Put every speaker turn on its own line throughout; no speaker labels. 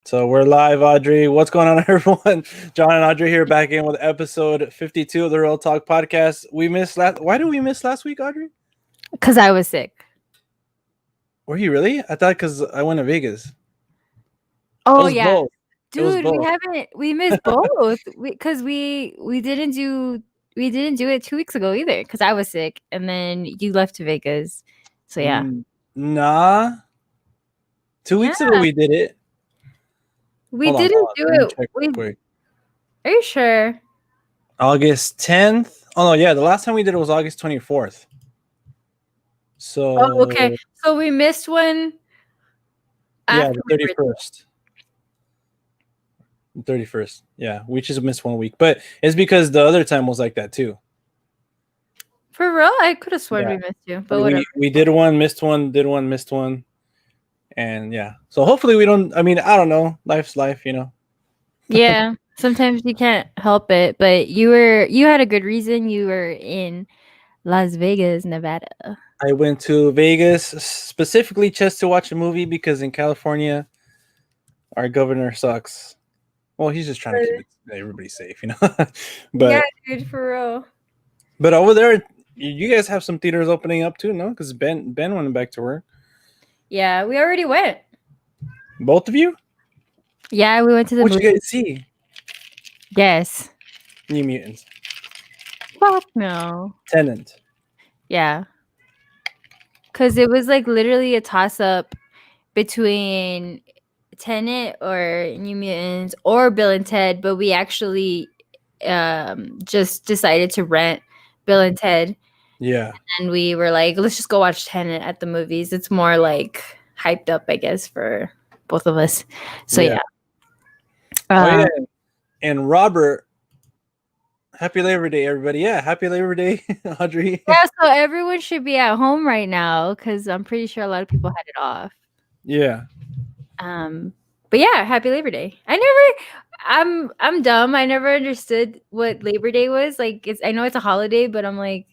So we're live, Audrey. What's going on, everyone? John and Audrey here, back in with episode 52 of the Real Talk podcast. We missed last. Why did we miss last week, Audrey?
Because I was sick.
Were you really? I thought because I went to Vegas.
Oh yeah,
Both.
dude, we missed both because we didn't do it 2 weeks ago either because I was sick and then you left to Vegas. So yeah.
Nah. 2 weeks ago we did it.
We didn't do it. Are you sure?
August 10th. Oh no, yeah. The last time we did it was August 24th. So
okay. So we missed one.
Yeah, the 31st. 31st. Yeah, we just missed 1 week, but it's because the other time was like that too.
For real? I could have sworn we missed you, but whatever.
We did one, missed one, did one, missed one. And yeah, so hopefully we don't. I mean, I don't know. Life's life, you know.
Yeah, sometimes you can't help it. But you had a good reason. You were in Las Vegas, Nevada.
I went to Vegas specifically just to watch a movie because in California, our governor sucks. Well, he's just trying to keep everybody safe, you know. But
yeah, dude, for real.
But over there, you guys have some theaters opening up too, no? Because Ben went back to work.
Yeah, we already went.
Both of you?
Yeah, we went to the movie.
What you guys see?
Yes.
New Mutants.
Fuck no.
Tenant.
Yeah. Because it was like literally a toss-up between Tenet or New Mutants or Bill and Ted, but we actually just decided to rent Bill and Ted.
Yeah.
And we were like, let's just go watch Tenet at the movies. It's more like hyped up, I guess, for both of us. So yeah.
Yeah. And Robert, happy Labor Day, everybody. Yeah, happy Labor Day, Audrey.
Yeah, so everyone should be at home right now because I'm pretty sure a lot of people had it off.
Yeah.
But yeah, happy Labor Day. I'm dumb. I never understood what Labor Day was. Like I know it's a holiday, but I'm like,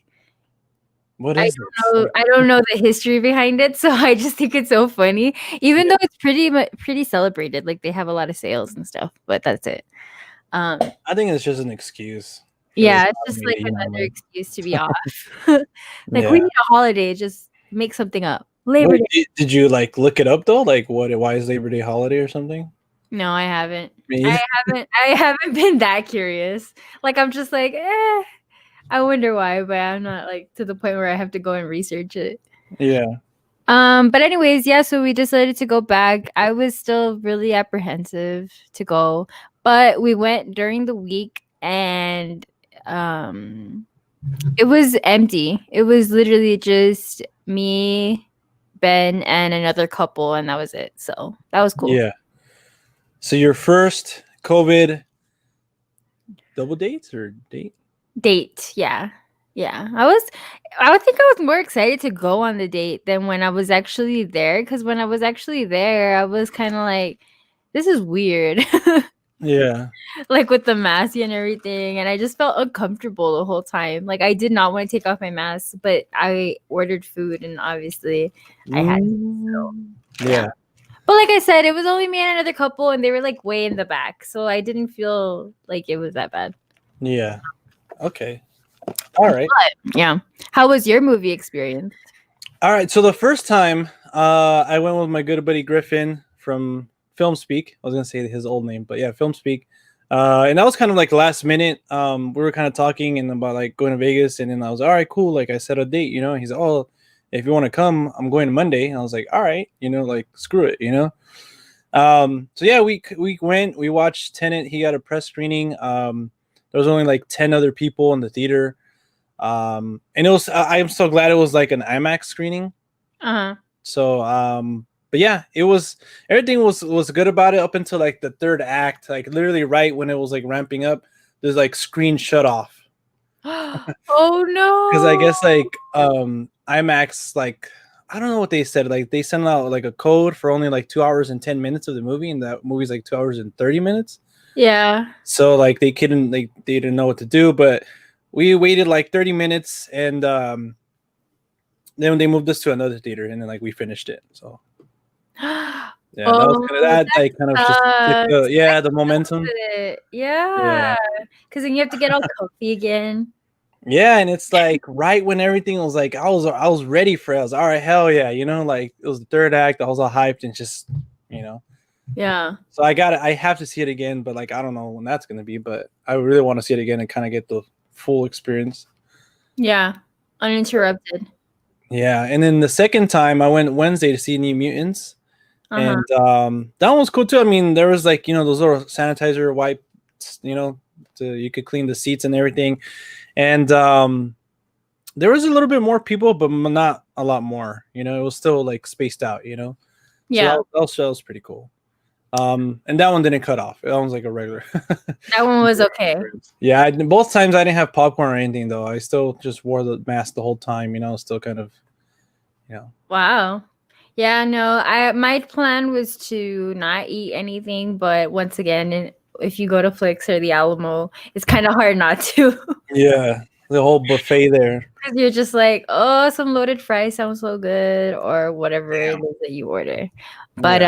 what is
it? I don't know the history behind it, so I just think it's so funny. Even though it's pretty celebrated, like they have a lot of sales and stuff, but that's it.
I think it's just an excuse.
Yeah, it's just like another excuse to be off. We need a holiday, just make something up. Labor Day.
Did you like look it up though? Like why is Labor Day holiday or something?
No, I haven't. I haven't been that curious. Like I'm just like, I wonder why, but I'm not like to the point where I have to go and research it.
Yeah.
But anyways, yeah, so we decided to go back. I was still really apprehensive to go, but we went during the week and it was empty. It was literally just me, Ben, and another couple, and that was it. So that was cool.
Yeah. So your first COVID double dates or date?
Date, yeah. I think I was more excited to go on the date than when I was actually there, because when I was actually there, I was kind of like, this is weird.
Yeah.
Like with the mask and everything, and I just felt uncomfortable the whole time. Like I did not want to take off my mask, but I ordered food and obviously I had to. So,
yeah.
But like I said, it was only me and another couple and they were like way in the back. So I didn't feel like it was that bad.
Yeah. Okay. All right.
But, yeah. How was your movie experience?
All right. So the first time I went with my good buddy Griffin from Film Speak. I was gonna say his old name, but yeah, Film Speak. And that was kind of like last minute. We were kind of talking and about like going to Vegas, and then I was all right, cool. Like I set a date, you know. He's oh, if you want to come, I'm going Monday. And I was like, all right, you know, like screw it, you know. So yeah, we went. We watched Tenet. He got a press screening. There was only like 10 other people in the theater. And it was. I'm so glad it was like an IMAX screening. So but yeah, it was everything was good about it up until like the third act, like literally right when it was like ramping up, there's like screen shut off.
Oh no!
Because I guess like IMAX, like I don't know what they said, like they sent out like a code for only like 2 hours and 10 minutes of the movie, and that movie's like 2 hours and 30 minutes.
Yeah.
So like they didn't know what to do, but we waited like 30 minutes and then they moved us to another theater and then like we finished it. So Yeah, that was kind of
Oh,
that. Like kind of just took
sucks.
the momentum.
Yeah,
Yeah,
because then you have to get all comfy again.
yeah, and it's like right when everything was like I was ready for it. I was all right, hell yeah, you know, like it was the third act. I was all hyped and just you know.
Yeah.
So I have to see it again, but like I don't know when that's gonna be, but I really want to see it again and kind of get the full experience.
Yeah. Uninterrupted.
Yeah, and then the second time I went Wednesday to see New Mutants,
Uh-huh.
and that one was cool too. I mean, there was like those little sanitizer wipes, you could clean the seats and everything, and there was a little bit more people, but not a lot more. It was still like spaced out. So
Yeah.
that was pretty cool. And that one didn't cut off. That one was like a regular.
That one was okay.
Yeah, both times I didn't have popcorn or anything though. I still just wore the mask the whole time. Still kind of,
Wow. Yeah, no, my plan was to not eat anything, but once again, if you go to Flix or the Alamo, it's kind of hard not to.
Yeah, the whole buffet there.
Because you're just like, oh, some loaded fries sounds so good, or whatever it is that you order. But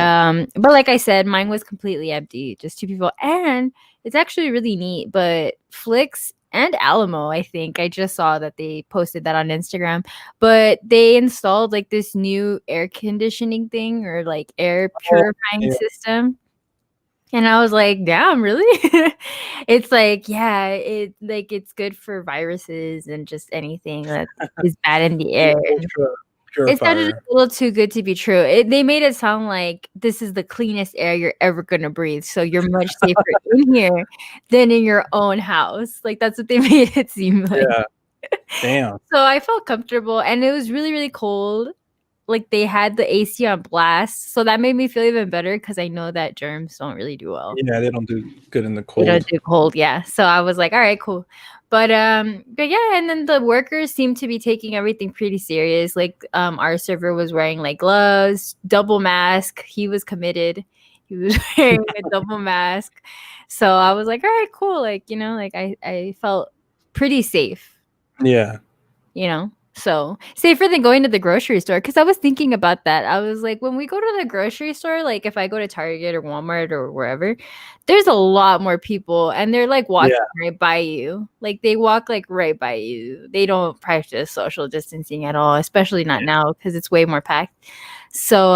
but like I said, mine was completely empty, just two people, and it's actually really neat. But Flix and Alamo, I think I just saw that they posted that on Instagram, but they installed like this new air conditioning thing or like air purifying system. And I was like, damn, really? It's like, yeah, it's good for viruses and just anything that is bad in the air. It sounded a little too good to be true. They made it sound like this is the cleanest air you're ever gonna breathe. So you're much safer in here than in your own house. Like that's what they made it seem like.
Yeah. Damn.
So I felt comfortable, and it was really, really cold. Like they had the AC on blast, so that made me feel even better because I know that germs don't really do well.
Yeah, they don't do good in the
They
cold.
don't do cold, yeah. So I was like, all right, cool. But yeah, and then the workers seem to be taking everything pretty serious. Like our server was wearing like gloves, double mask. He was committed. He was wearing a double mask. So I was like, all right, cool. Like, like I felt pretty safe.
Yeah.
So safer than going to the grocery store, because I was thinking about that. I was like, when we go to the grocery store, like if I go to Target or Walmart or wherever, there's a lot more people, and they're like walking right by you. Like they walk like right by you. They don't practice social distancing at all, especially not now because it's way more packed. So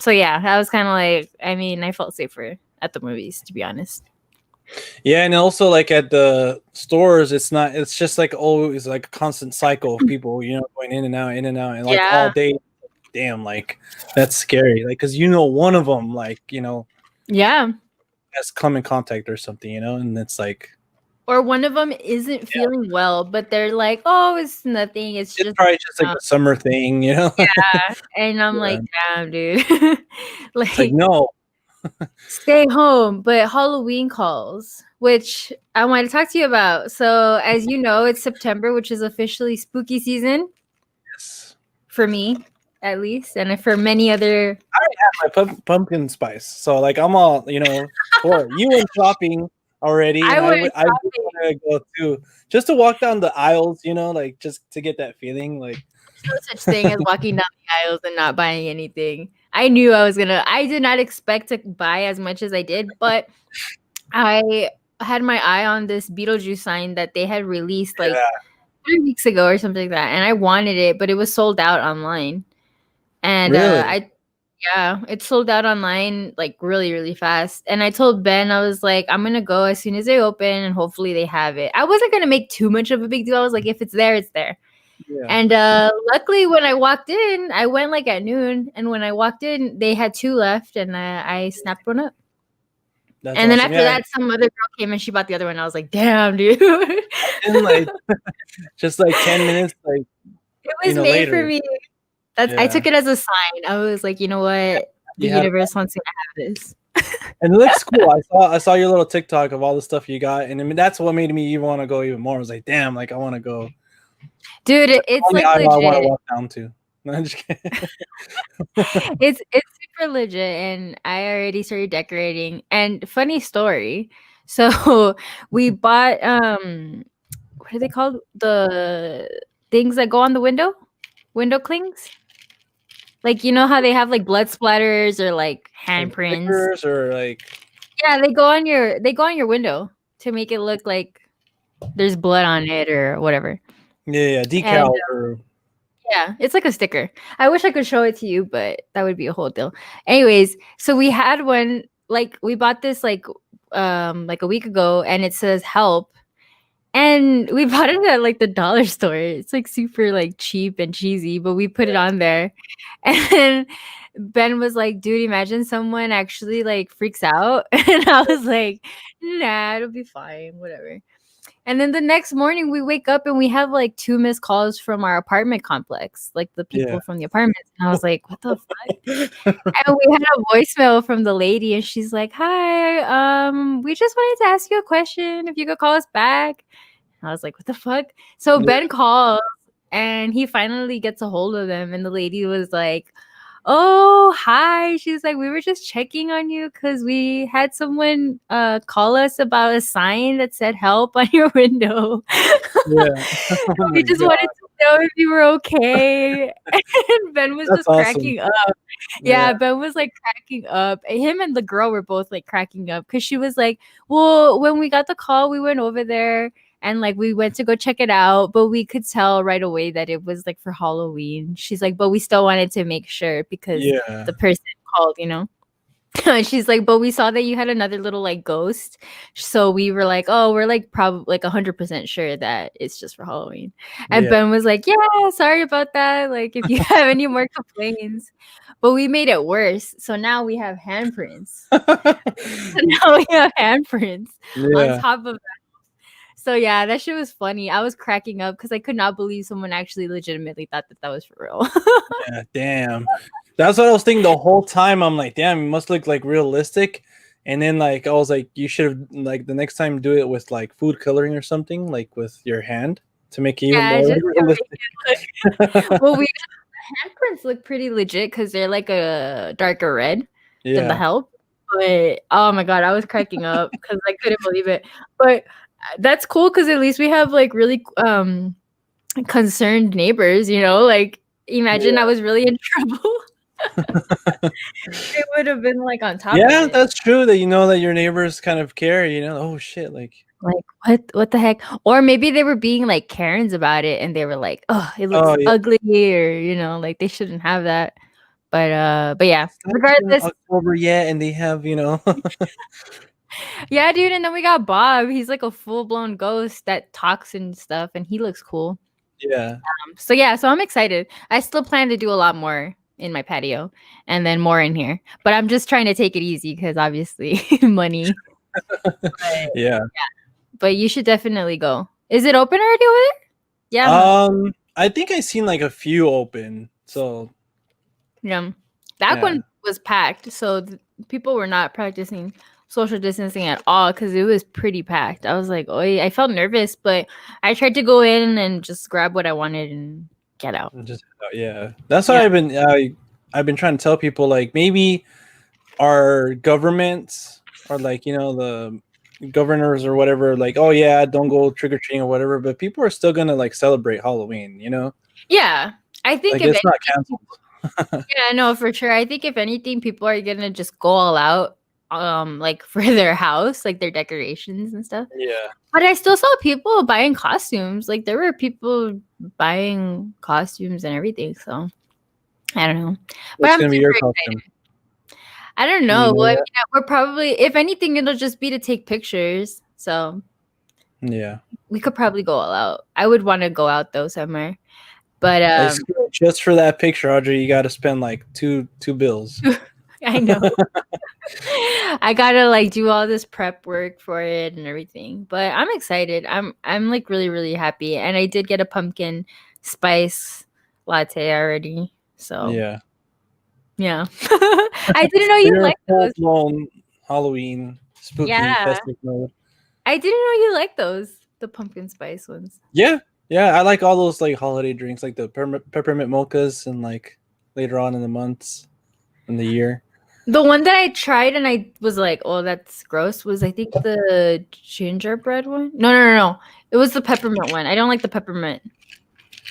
yeah, I was kind of like, I mean, I felt safer at the movies, to be honest.
Yeah, and also like at the stores, it's just like always like a constant cycle of people, going in and out, and like all day. Damn, like that's scary. Like, cause one of them, like, has come in contact or something, and it's like,
or one of them isn't feeling well, but they're like, oh, it's nothing. It's just
probably just like a summer thing,
Yeah. And I'm like, damn, dude.
like no.
Stay home, but Halloween calls, which I want to talk to you about. So, as you know, it's September, which is officially spooky season.
Yes.
For me, at least, and for many other.
I have my pumpkin spice, so like I'm all for you went shopping already.
I
want to go too, just to walk down the aisles, like just to get that feeling. Like
there's no such thing as walking down the aisles and not buying anything. I knew I did not expect to buy as much as I did, but I had my eye on this Beetlejuice sign that they had released like 3 weeks ago or something like that, and I wanted it, but it was sold out online. And
really?
it sold out online like really, really fast. And I told Ben, I was like, I'm gonna go as soon as they open, and hopefully they have it. I wasn't gonna make too much of a big deal. I was like, if it's there, it's there.
Yeah.
And luckily, when I walked in, I went like at noon, and when I walked in, they had 2 left, and I snapped one up.
That's
and then
awesome.
after that, some other girl came and she bought the other one. I was like, damn, dude.
In like just like 10 minutes, like
it was made
later.
for me. I took it as a sign. I was like, you know what? The universe wants me to have this.
And it looks cool. I saw your little TikTok of all the stuff you got, and I mean that's what made me even want to go even more. I was like, damn, like I want to go.
Dude, it's like legit.
I want to walk down to. No, I'm just kidding.
It's super legit, and I already started decorating. And funny story, so we bought what are they called? The things that go on the window clings. Like, you know how they have like blood splatters or like
Like
handprints?
stickers or like
Yeah, they go on your window to make it look like there's blood on it or whatever.
yeah,
And
decals or
yeah, it's like a sticker. I wish I could show it to you, but that would be a whole deal. Anyways, so we had one, like we bought this like a week ago, and it says help. And we bought it at like the dollar store. It's like super like cheap and cheesy, but we put it on there. And Ben was like, dude, imagine someone actually like freaks out. And I was like, nah, it'll be fine, whatever. And then the next morning we wake up and we have like 2 missed calls from our apartment complex, like the
yeah.
people from the apartments. And I was like, what the fuck? And we had a voicemail from the lady, and she's like, hi, we just wanted to ask you a question, if you could call us back. And I was like, what the fuck? So
Yeah.
Ben calls and he finally gets a hold of them, and the lady was like, oh, hi. She's like, we were just checking on you because we had someone call us about a sign that said help on your window.
Yeah. Oh
We
my
just
god.
wanted to know if you were okay. And Ben was
That's
just
awesome.
cracking up. Yeah, Ben was like cracking up. Him and the girl were both like cracking up because she was like, well, when we got the call, we went over there and like we went to go check it out, but we could tell right away that it was like for Halloween. She's like, but we still wanted to make sure because
Yeah.
the person called, you know. She's like, but we saw that you had another little like ghost, so we were like, oh, we're like probably like 100% sure that it's just for Halloween. And
Yeah.
Ben was like, yeah, sorry about that, like if you have any more complaints. But we made it worse, so now we have handprints. Now we have handprints on
Yeah.
top of that. So yeah, that shit was funny. I was cracking up because I could not believe someone actually legitimately thought that that was for real.
Yeah. Damn. That's what I was thinking the whole time. I'm like, damn, it must look like realistic. And then like I was like, you should have like the next time do it with like food coloring or something, like with your hand to make it even
Yeah,
more
just to make
realistic.
it look well, we handprints look pretty legit because they're like a darker red than the
Yeah.
help. But oh my god, I was cracking up because I couldn't believe it. But that's cool because at least we have like really concerned neighbors, you know? Like imagine I was really in trouble. They would have been like on top of
Yeah,
it.
that's true that you know that your neighbors kind of care, you know. Oh shit, like
Like what the heck? Or maybe they were being like Karens about it and they were like, oh, it looks
oh yeah,
ugly, or you know, like they shouldn't have that. But yeah,
it's not even
regardless,
October yet and they have, you know.
yeah, dude. And then we got Bob. He's like a full blown ghost that talks and stuff, and he looks cool.
Yeah.
So yeah, so I'm excited. I still plan to do a lot more in my patio and then more in here, but I'm just trying to take it easy because obviously money.
Yeah.
But you should definitely go. Is it open already over there? Yeah,
I think I seen like a few open. So
yeah. That
yeah.
one was packed, so people were not practicing social distancing at all because it was pretty packed. I was like, oh, I felt nervous, but I tried to go in and just grab what I wanted and get out.
Just yeah. That's why
Yeah.
I've been trying to tell people like maybe our governments or like, you know, the governors or whatever, like, oh yeah, don't go trick or treating or whatever, but people are still gonna like celebrate Halloween, you know?
Yeah, I think
Like
if
it's not
anything,
canceled.
yeah, no, for sure. I think if anything, people are gonna just go all out, like for their house, like their decorations and stuff.
Yeah.
But I still saw people buying costumes. Like there were people buying costumes and everything. So I don't know. But
What's
I'm
gonna be
super
your
excited.
costume?
I don't
You
know.
know
Well, I mean,
that?
we're probably, if anything, it'll just be to take pictures. So
Yeah.
we could probably go all out. I would want to go out though somewhere. But
Just for that picture, Audrey, you gotta spend like two bills.
I know. I gotta like do all this prep work for it and everything. But I'm excited. I'm like really, really happy. And I did get a pumpkin spice latte already. So
Yeah.
yeah. I didn't know you
You're in
like
full
those.
blown Halloween spooky
Yeah.
festive mode.
I didn't know you like those. The pumpkin spice ones.
Yeah. Yeah, I like all those like holiday drinks, like the peppermint mochas, and like later on in the months in the year.
The one that I tried and I was like, oh, that's gross, was I think the gingerbread one. No. It was the peppermint one. I don't like the peppermint.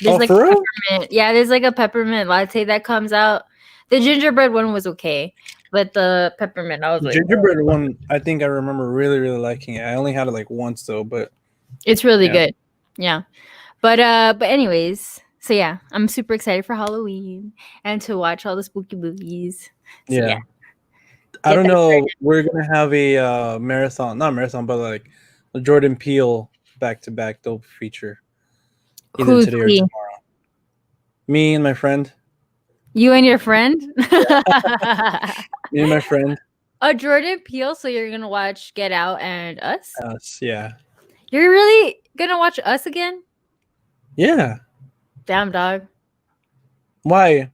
There's
Oh,
like
for real?
peppermint. Yeah, there's like a peppermint latte that comes out. The gingerbread one was okay, but the peppermint, I was
The
like,
gingerbread one, I think I remember really, really liking it. I only had it like once though, but
it's really
yeah.
good. Yeah. But anyways, so yeah, I'm super excited for Halloween and to watch all the spooky movies. So yeah,
I
get
don't
that
know.
started.
We're gonna have a marathon, not marathon, but like a Jordan Peele back-to-back dope feature, either
Who's
today or
he?
tomorrow. Me and my friend.
You and your friend?
Me and my friend.
Jordan Peele, so you're gonna watch Get Out and Us?
Us. Yeah.
You're really gonna watch Us again?
Yeah.
Damn dog.
Why?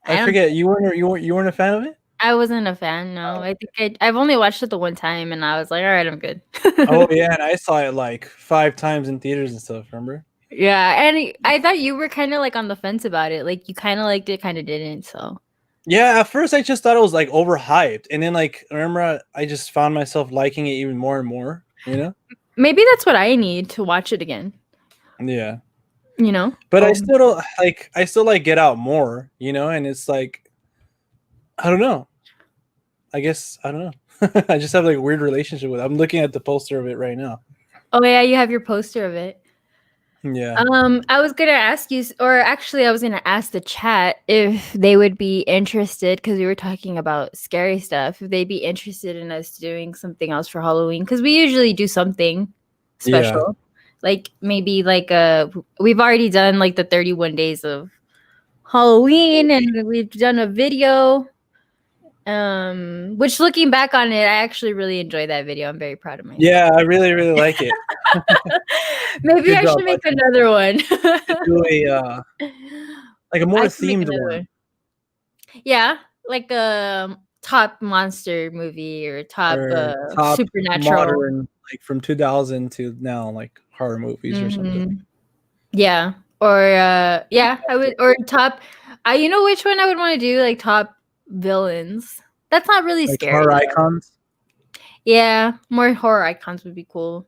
I
I
don't
forget. You weren't a fan of it?
I wasn't a fan, no. I think I've only watched it the one time and I was like, all right, I'm good.
Oh yeah, and I saw it like 5 times in theaters and stuff. Remember?
Yeah, and I thought you were kind of like on the fence about it. Like you kind of liked it, kind of didn't. So
Yeah. At first, I just thought it was like overhyped, and then like remember, I just found myself liking it even more and more. You know?
maybe that's what I need to watch it again.
Yeah.
You know?
But I still don't like. I still like Get Out more. You know, and it's like I don't know. I guess I don't know. I just have like a weird relationship with it. I'm looking at the poster of it right now.
Oh yeah, you have your poster of it.
Yeah.
I was gonna ask you, or actually, I was gonna ask the chat if they would be interested because we were talking about scary stuff. If they'd be interested in us doing something else for Halloween, because we usually do something special,
Yeah.
like maybe like we've already done like the 31 days of Halloween, and we've done a video. Which looking back on it, I actually really enjoyed that video. I'm very proud of myself.
Yeah, I really, really like it.
Maybe
Good
I
job,
should make
bud.
another one.
Do like a more
I should make
themed
another
one.
one. Yeah, like a top monster movie or top
Or top
supernatural.
modern, like from 2000 to now, like horror movies or something.
Mhm. Yeah, or yeah, I would, or top. You know which one I would want to do? Like top villains. That's not really
Like
scary.
horror
Though.
icons
Yeah, more horror icons would be cool.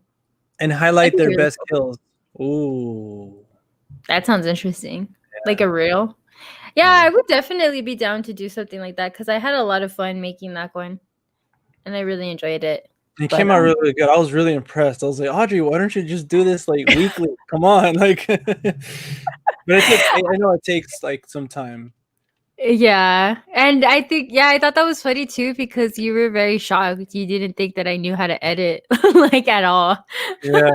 and
That'd
highlight
be
their
really
best
cool.
kills. Ooh.
That sounds interesting. Like
Yeah.
a real. Yeah,
Yeah.
I would definitely be down to do something like that because I had a lot of fun making that one, and I really enjoyed it.
It
But
came out really, really good. I was really impressed. I was like, Audrey, why don't you just do this like weekly? Come on, like. But it took. I know it takes like some time.
yeah, and I think I thought that was funny too because you were very shocked. You didn't think that I knew how to edit like at all.
Yeah,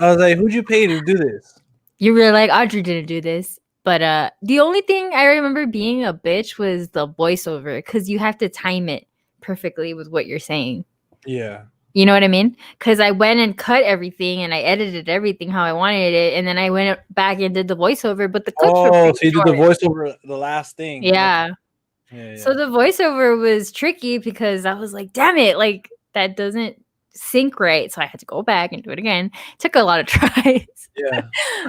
I was like, who'd you pay to do this?
You were like, Audrey didn't do this. But the only thing I remember being a bitch was the voiceover because you have to time it perfectly with what you're saying.
Yeah.
You know what I mean? Because I went and cut everything and I edited everything how I wanted it, and then I went back and did the voiceover. But the clips were
Oh,
pretty
so you did
short.
the voiceover, the last thing.
Yeah.
Okay. Yeah.
So the voiceover was tricky because I was like, damn it, like that doesn't sync right. So I had to go back and do it again. Took a lot of tries.
Yeah.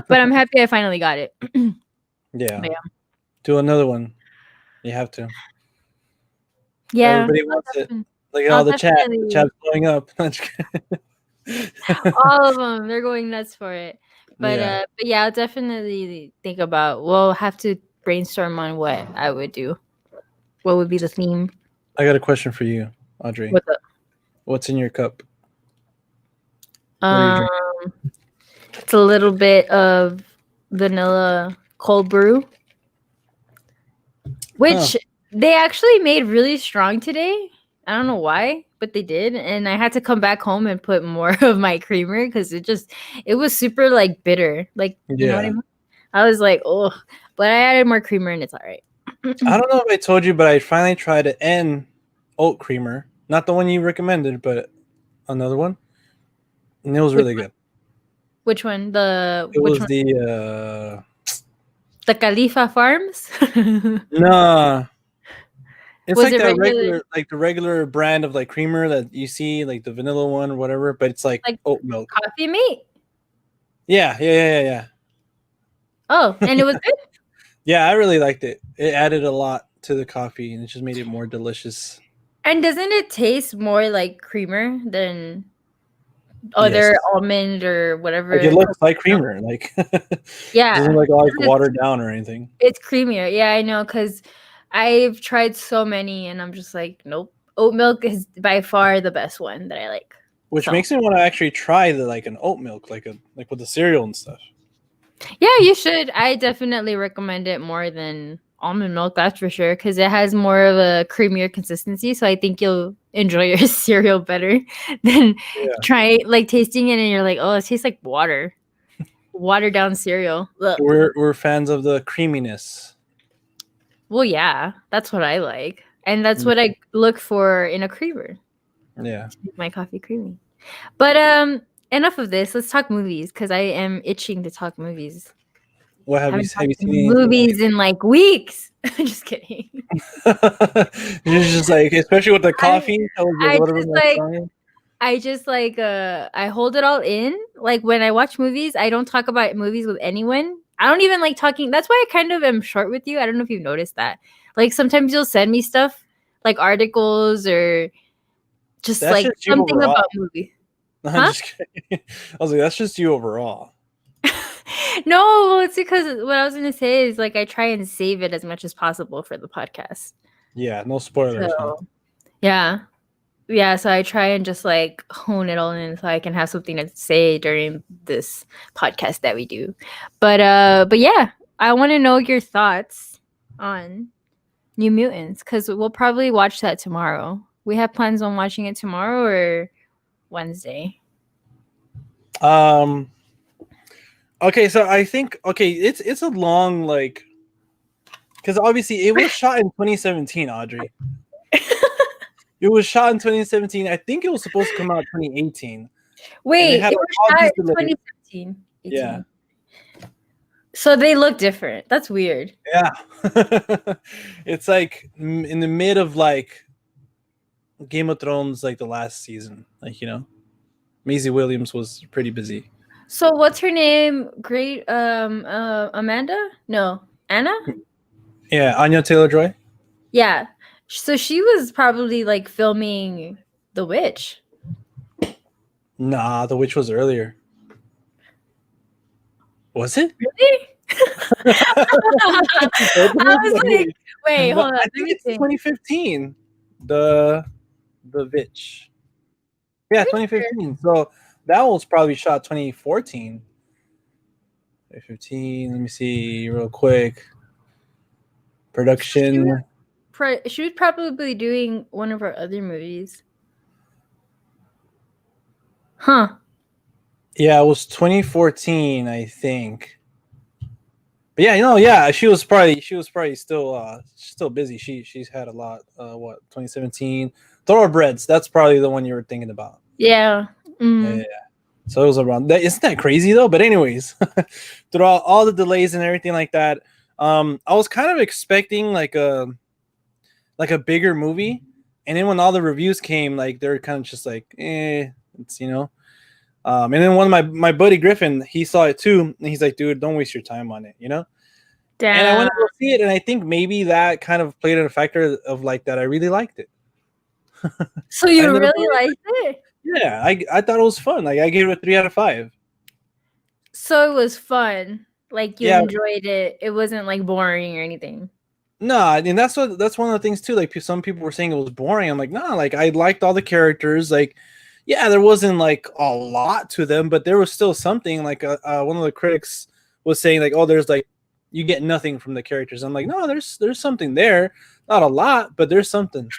But I'm happy I finally got it.
Yeah.
Yeah.
Do another one. You have to.
Yeah.
Everybody wants it. Look at
I'll
all the chat. The
definitely-
chat's blowing up.
all of them. They're going nuts for it. But
Yeah.
but yeah, I'll definitely think about. We'll have to brainstorm on what I would do. What would be the theme?
I got a question for you, Audrey.
What's up?
What's in your cup? What are you drinking?
It's a little bit of vanilla cold brew, which they actually made really strong today. I don't know why, but they did, and I had to come back home and put more of my creamer because it was super like bitter, like you know what I mean. I was like, oh, but I added more creamer and it's all right.
I don't know if I told you, but I finally tried an N oat creamer, not the one you recommended, but another one, and it was really good.
Which one?
It
which
was
one?
the
Khalifa Farms.
Nah. It's
Was
like
it
that
regular-
the regular brand of like creamer that you see, like the vanilla one or whatever, but it's like oat milk.
Coffee meat.
Yeah.
Oh, and it was good.
Yeah, I really liked it. It added a lot to the coffee and it just made it more delicious.
And doesn't it taste more like creamer than other
Yes.
almond or whatever?
Like it looks like creamer, like
Yeah,
it doesn't look like watered down or anything.
it's creamier. Yeah, I know, because I've tried so many, and I'm just like, nope. Oat milk is by far the best one that I like.
Which makes me want to actually try an oat milk, like with the cereal and stuff.
Yeah, you should. I definitely recommend it more than almond milk, that's for sure, because it has more of a creamier consistency. So I think you'll enjoy your cereal better than tasting it and you're like, oh, it tastes like water, watered down cereal. Ugh.
We're fans of the creaminess.
Well, yeah, that's what I like, and that's what I look for in a creamer.
Yeah,
to make my coffee creamy. But enough of this. Let's talk movies because I am itching to talk movies.
What have you seen?
Movies in like weeks. Just kidding.
You're just like, especially with the coffee.
I hold it all in. Like when I watch movies, I don't talk about movies with anyone. I don't even like talking. That's why I kind of am short with you. I don't know if you've noticed that. Like sometimes you'll send me stuff like articles or just like something about movie.
I'm just kidding. I was like, that's just you overall.
No, it's because what I was gonna say is like I try and save it as much as possible for the podcast.
Yeah, no spoilers.
So, yeah. So I try and just like hone it all in so I can have something to say during this podcast that we do. But yeah, I want to know your thoughts on New Mutants because we'll probably watch that tomorrow. We have plans on watching it tomorrow or Wednesday.
Okay, so I think it's a long because obviously it was shot in 2017, Audrey. It was shot in 2017. I think it was supposed to come out 2018.
Wait, it was shot in 2017. 18. Yeah. So they look different. That's weird.
Yeah. It's like in the mid of like Game of Thrones, like the last season. Like, Maisie Williams was pretty busy.
So what's her name? Great Amanda? No. Anna?
Yeah, Anya Taylor-Joy.
Yeah. So she was probably like filming The Witch.
Nah, The Witch was earlier. Was it?
Really? I was like, wait, hold on.
I think it's 2015. The Witch. Yeah, 2015. So that was probably shot 2014. 2015. Let me see real quick. Production.
She was probably doing one of her other movies. Huh.
Yeah, it was 2014, I think. But yeah, she was probably still busy. She's had a lot. 2017 Thoroughbreds. That's probably the one you were thinking about.
Yeah. Mm-hmm.
Yeah. So it was around that. Isn't that crazy though? But anyways, throughout all the delays and everything like that, I was kind of expecting like a bigger movie, and then when all the reviews came, like they're kind of just like, it's and then one of my buddy Griffin, he saw it too, and he's like, dude, don't waste your time on it, Damn. And I went to go see it, and I think maybe that kind of played a factor of like that I really liked it.
So you really liked it?
Yeah, I thought it was fun. Like I gave it a 3 out of 5.
So it was fun. Like you enjoyed it. It wasn't like boring or anything.
No, and that's one of the things too. Like some people were saying it was boring. I'm like, no, like I liked all the characters. Like, yeah, there wasn't like a lot to them, but there was still something. Like one of the critics was saying like, oh, there's like you get nothing from the characters. I'm like, no, there's something there. Not a lot, but there's something.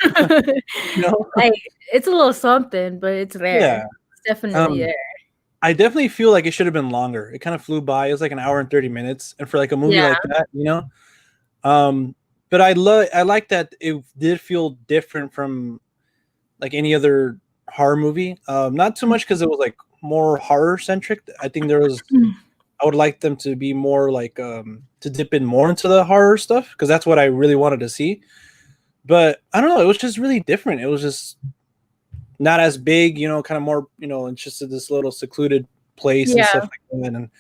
Like it's a little something, but it's there. Yeah, it's definitely there.
I definitely feel like it should have been longer. It kind of flew by. It was like an hour and 30 minutes, and for like a movie like that, But I like that it did feel different from like any other horror movie. Not too much because it was like more horror centric. I think I would like them to be more like to dip in more into the horror stuff because that's what I really wanted to see. But I don't know. It was just really different. It was just not as big, kind of more, it's just this little secluded place and stuff like that. And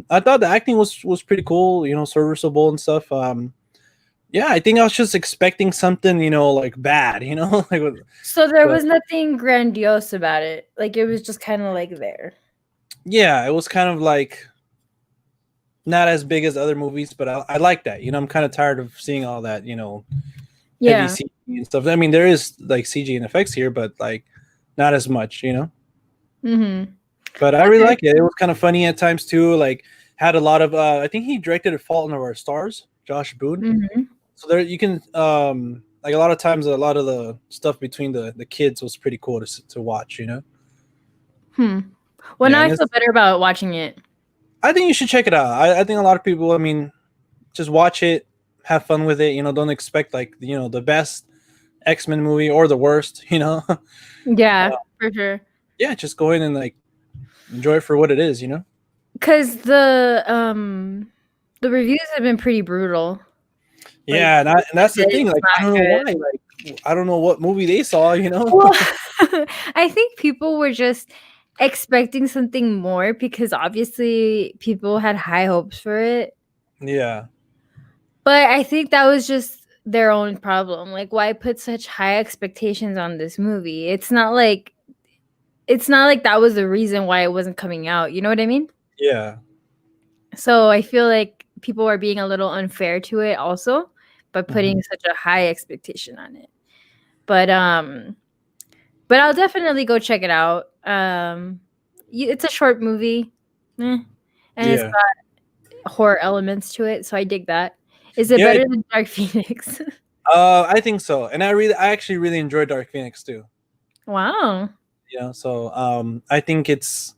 I thought the acting was pretty cool, serviceable and stuff. Yeah, I think I was just expecting something, like bad, like.
So there was nothing grandiose about it. Like it was just kind of like there.
Yeah, it was kind of like not as big as other movies, but I like that. I'm kind of tired of seeing all that, heavy
Yeah.
CG and stuff. I mean, there is like CG and effects here, but like not as much.
Mm-hmm.
But I really
Okay.
like it. It was kind of funny at times too. Like had a lot of I think he directed A Fault in Our Stars, Josh Boone.
Mm-hmm.
So there you can like a lot of times a lot of the stuff between the kids was pretty cool to watch.
Hmm. Well,
Yeah,
now
and
I feel better about watching it.
I think you should check it out. I think a lot of people, I mean, just watch it, have fun with it. Don't expect like the best X-Men movie or the worst.
Yeah, for sure.
Yeah, just go in and like enjoy it for what it is.
Because the reviews have been pretty brutal. Like,
Yeah, and that's the thing.
it's
Like, I
not
don't know
good.
why. Like, I don't know what movie they saw.
Well, I think people were just expecting something more because obviously people had high hopes for it.
Yeah,
But I think that was just their own problem. Like, why put such high expectations on this movie? It's not like that was the reason why it wasn't coming out. You know what I mean?
yeah.
So I feel like people are being a little unfair to it also by
Hmm.
putting such a high expectation on it. But I'll definitely go check it out. It's a short movie, and it's
Yeah,
got horror elements to it, so I dig that. Is it
yeah.
better than Dark Phoenix?
I think so, and I actually really enjoyed Dark Phoenix too.
Wow.
So I think it's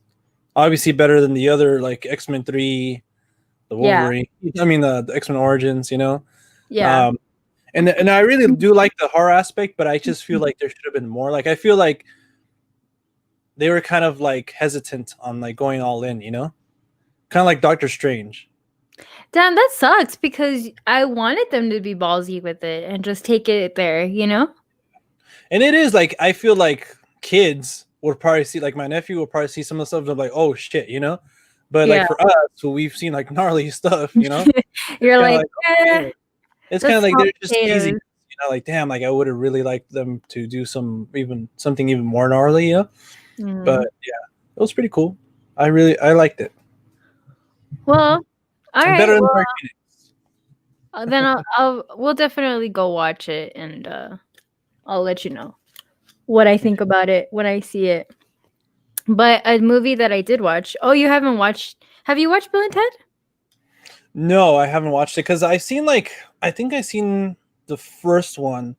obviously better than the other like X-Men 3, the
Yeah.
Wolverine. I mean the X-Men Origins.
Yeah.
Um, and I really do like the horror aspect, but I just feel like there should have been more. Like I feel like they were kind of like hesitant on like going all in. Kind of like Doctor Strange.
Damn, that sucks because I wanted them to be ballsy with it and just take it there, you know?
And it is like I feel like kids would probably see like my nephew will probably see some of the stuff and be like, oh shit. But like
Yeah.
for us, who we've seen like gnarly stuff,
You're
kind of
like,
like
eh,
okay. It's kind
that's
of like
small
they're just teasing,
potatoes.
like damn, like I would have really liked them to do something even more gnarly. But
Mm.
yeah, it was pretty cool. I liked it.
Well, all
And
right.
better than
Well,
Dark Phoenix.
then we'll definitely go watch it and I'll let you know what I think about it when I see it. But a movie that I did watch. Oh, you haven't watched? Have you watched Bill and Ted?
No, I haven't watched it because I think I seen the first one,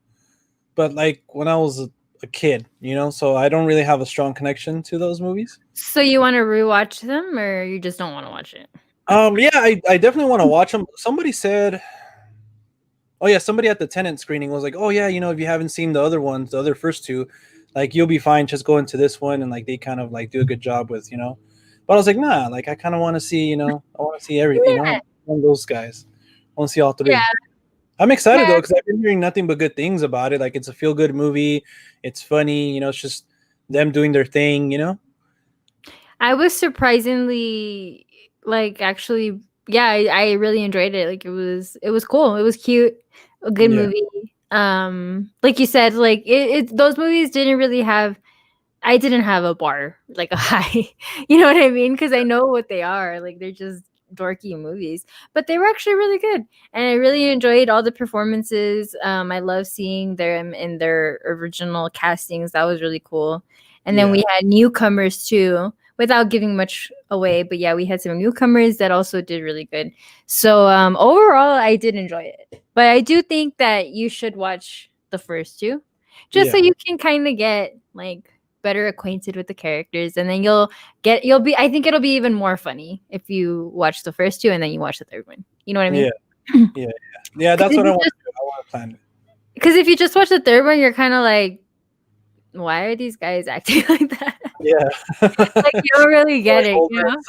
but like when I was a kid, so I don't really have a strong connection to those movies.
So you want to rewatch them, or you just don't want to watch it?
Yeah, I definitely want to watch them. Somebody said, oh yeah, somebody at the Tenant screening was like, oh yeah, if you haven't seen the other ones, the other first two, like you'll be fine. Just go into this one, and like they kind of like do a good job with. But I was like, nah, like I kind of want to see, I want to see everything.
Yeah.
One of those guys. I want to see all
Yeah.
three. I'm excited
Yeah.
though because I've been hearing nothing but good things about it. Like it's a feel good movie. It's funny. It's just them doing their thing.
I was surprisingly actually, yeah, I really enjoyed it. Like it was cool. It was cute. A good
Yeah,
movie. Like you said, like those movies didn't really have. I didn't have a bar like a high. You know what I mean? Because I know what they are. Like they're just dorky movies, but they were actually really good, and I really enjoyed all the performances. I love seeing them in their original castings. That was really cool. And then
yeah,
we had newcomers too, without giving much away. But yeah, we had some newcomers that also did really good. So overall, I did enjoy it. But I do think that you should watch the first two, just so
yeah,
you can kind of get like better acquainted with the characters, and then you'll be I think it'll be even more funny if you watch the first two and then you watch the third one. You know what I mean?
yeah, yeah.
Because
That's
if
what I
you
want
just
to do. I want to plan it.
if you just watch the third one, you're kind of like, why are these guys acting like that?
Yeah.
Like you don't really get
Like
it, you
older
know?
and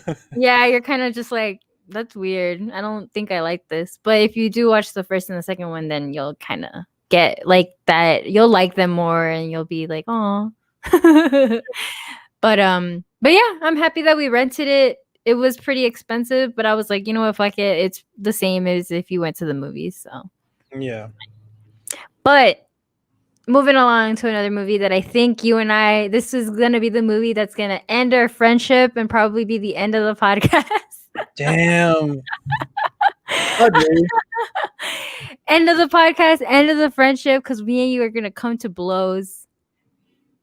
stuff.
Yeah, you're kind of just like, that's weird. I don't think I like this. But if you do watch the first and the second one, then you'll kind of get like that. You'll like them more, and you'll be like, oh. But yeah, I'm happy that we rented it. It was pretty expensive, but I was like, you know what, fuck it. It's the same as if you went to the movies. So,
Yeah.
but moving along to another movie that I think this is gonna be the movie that's gonna end our friendship and probably be the end of the podcast.
Damn. Audrey.
End of the podcast, end of the friendship, because me and you are gonna come to blows.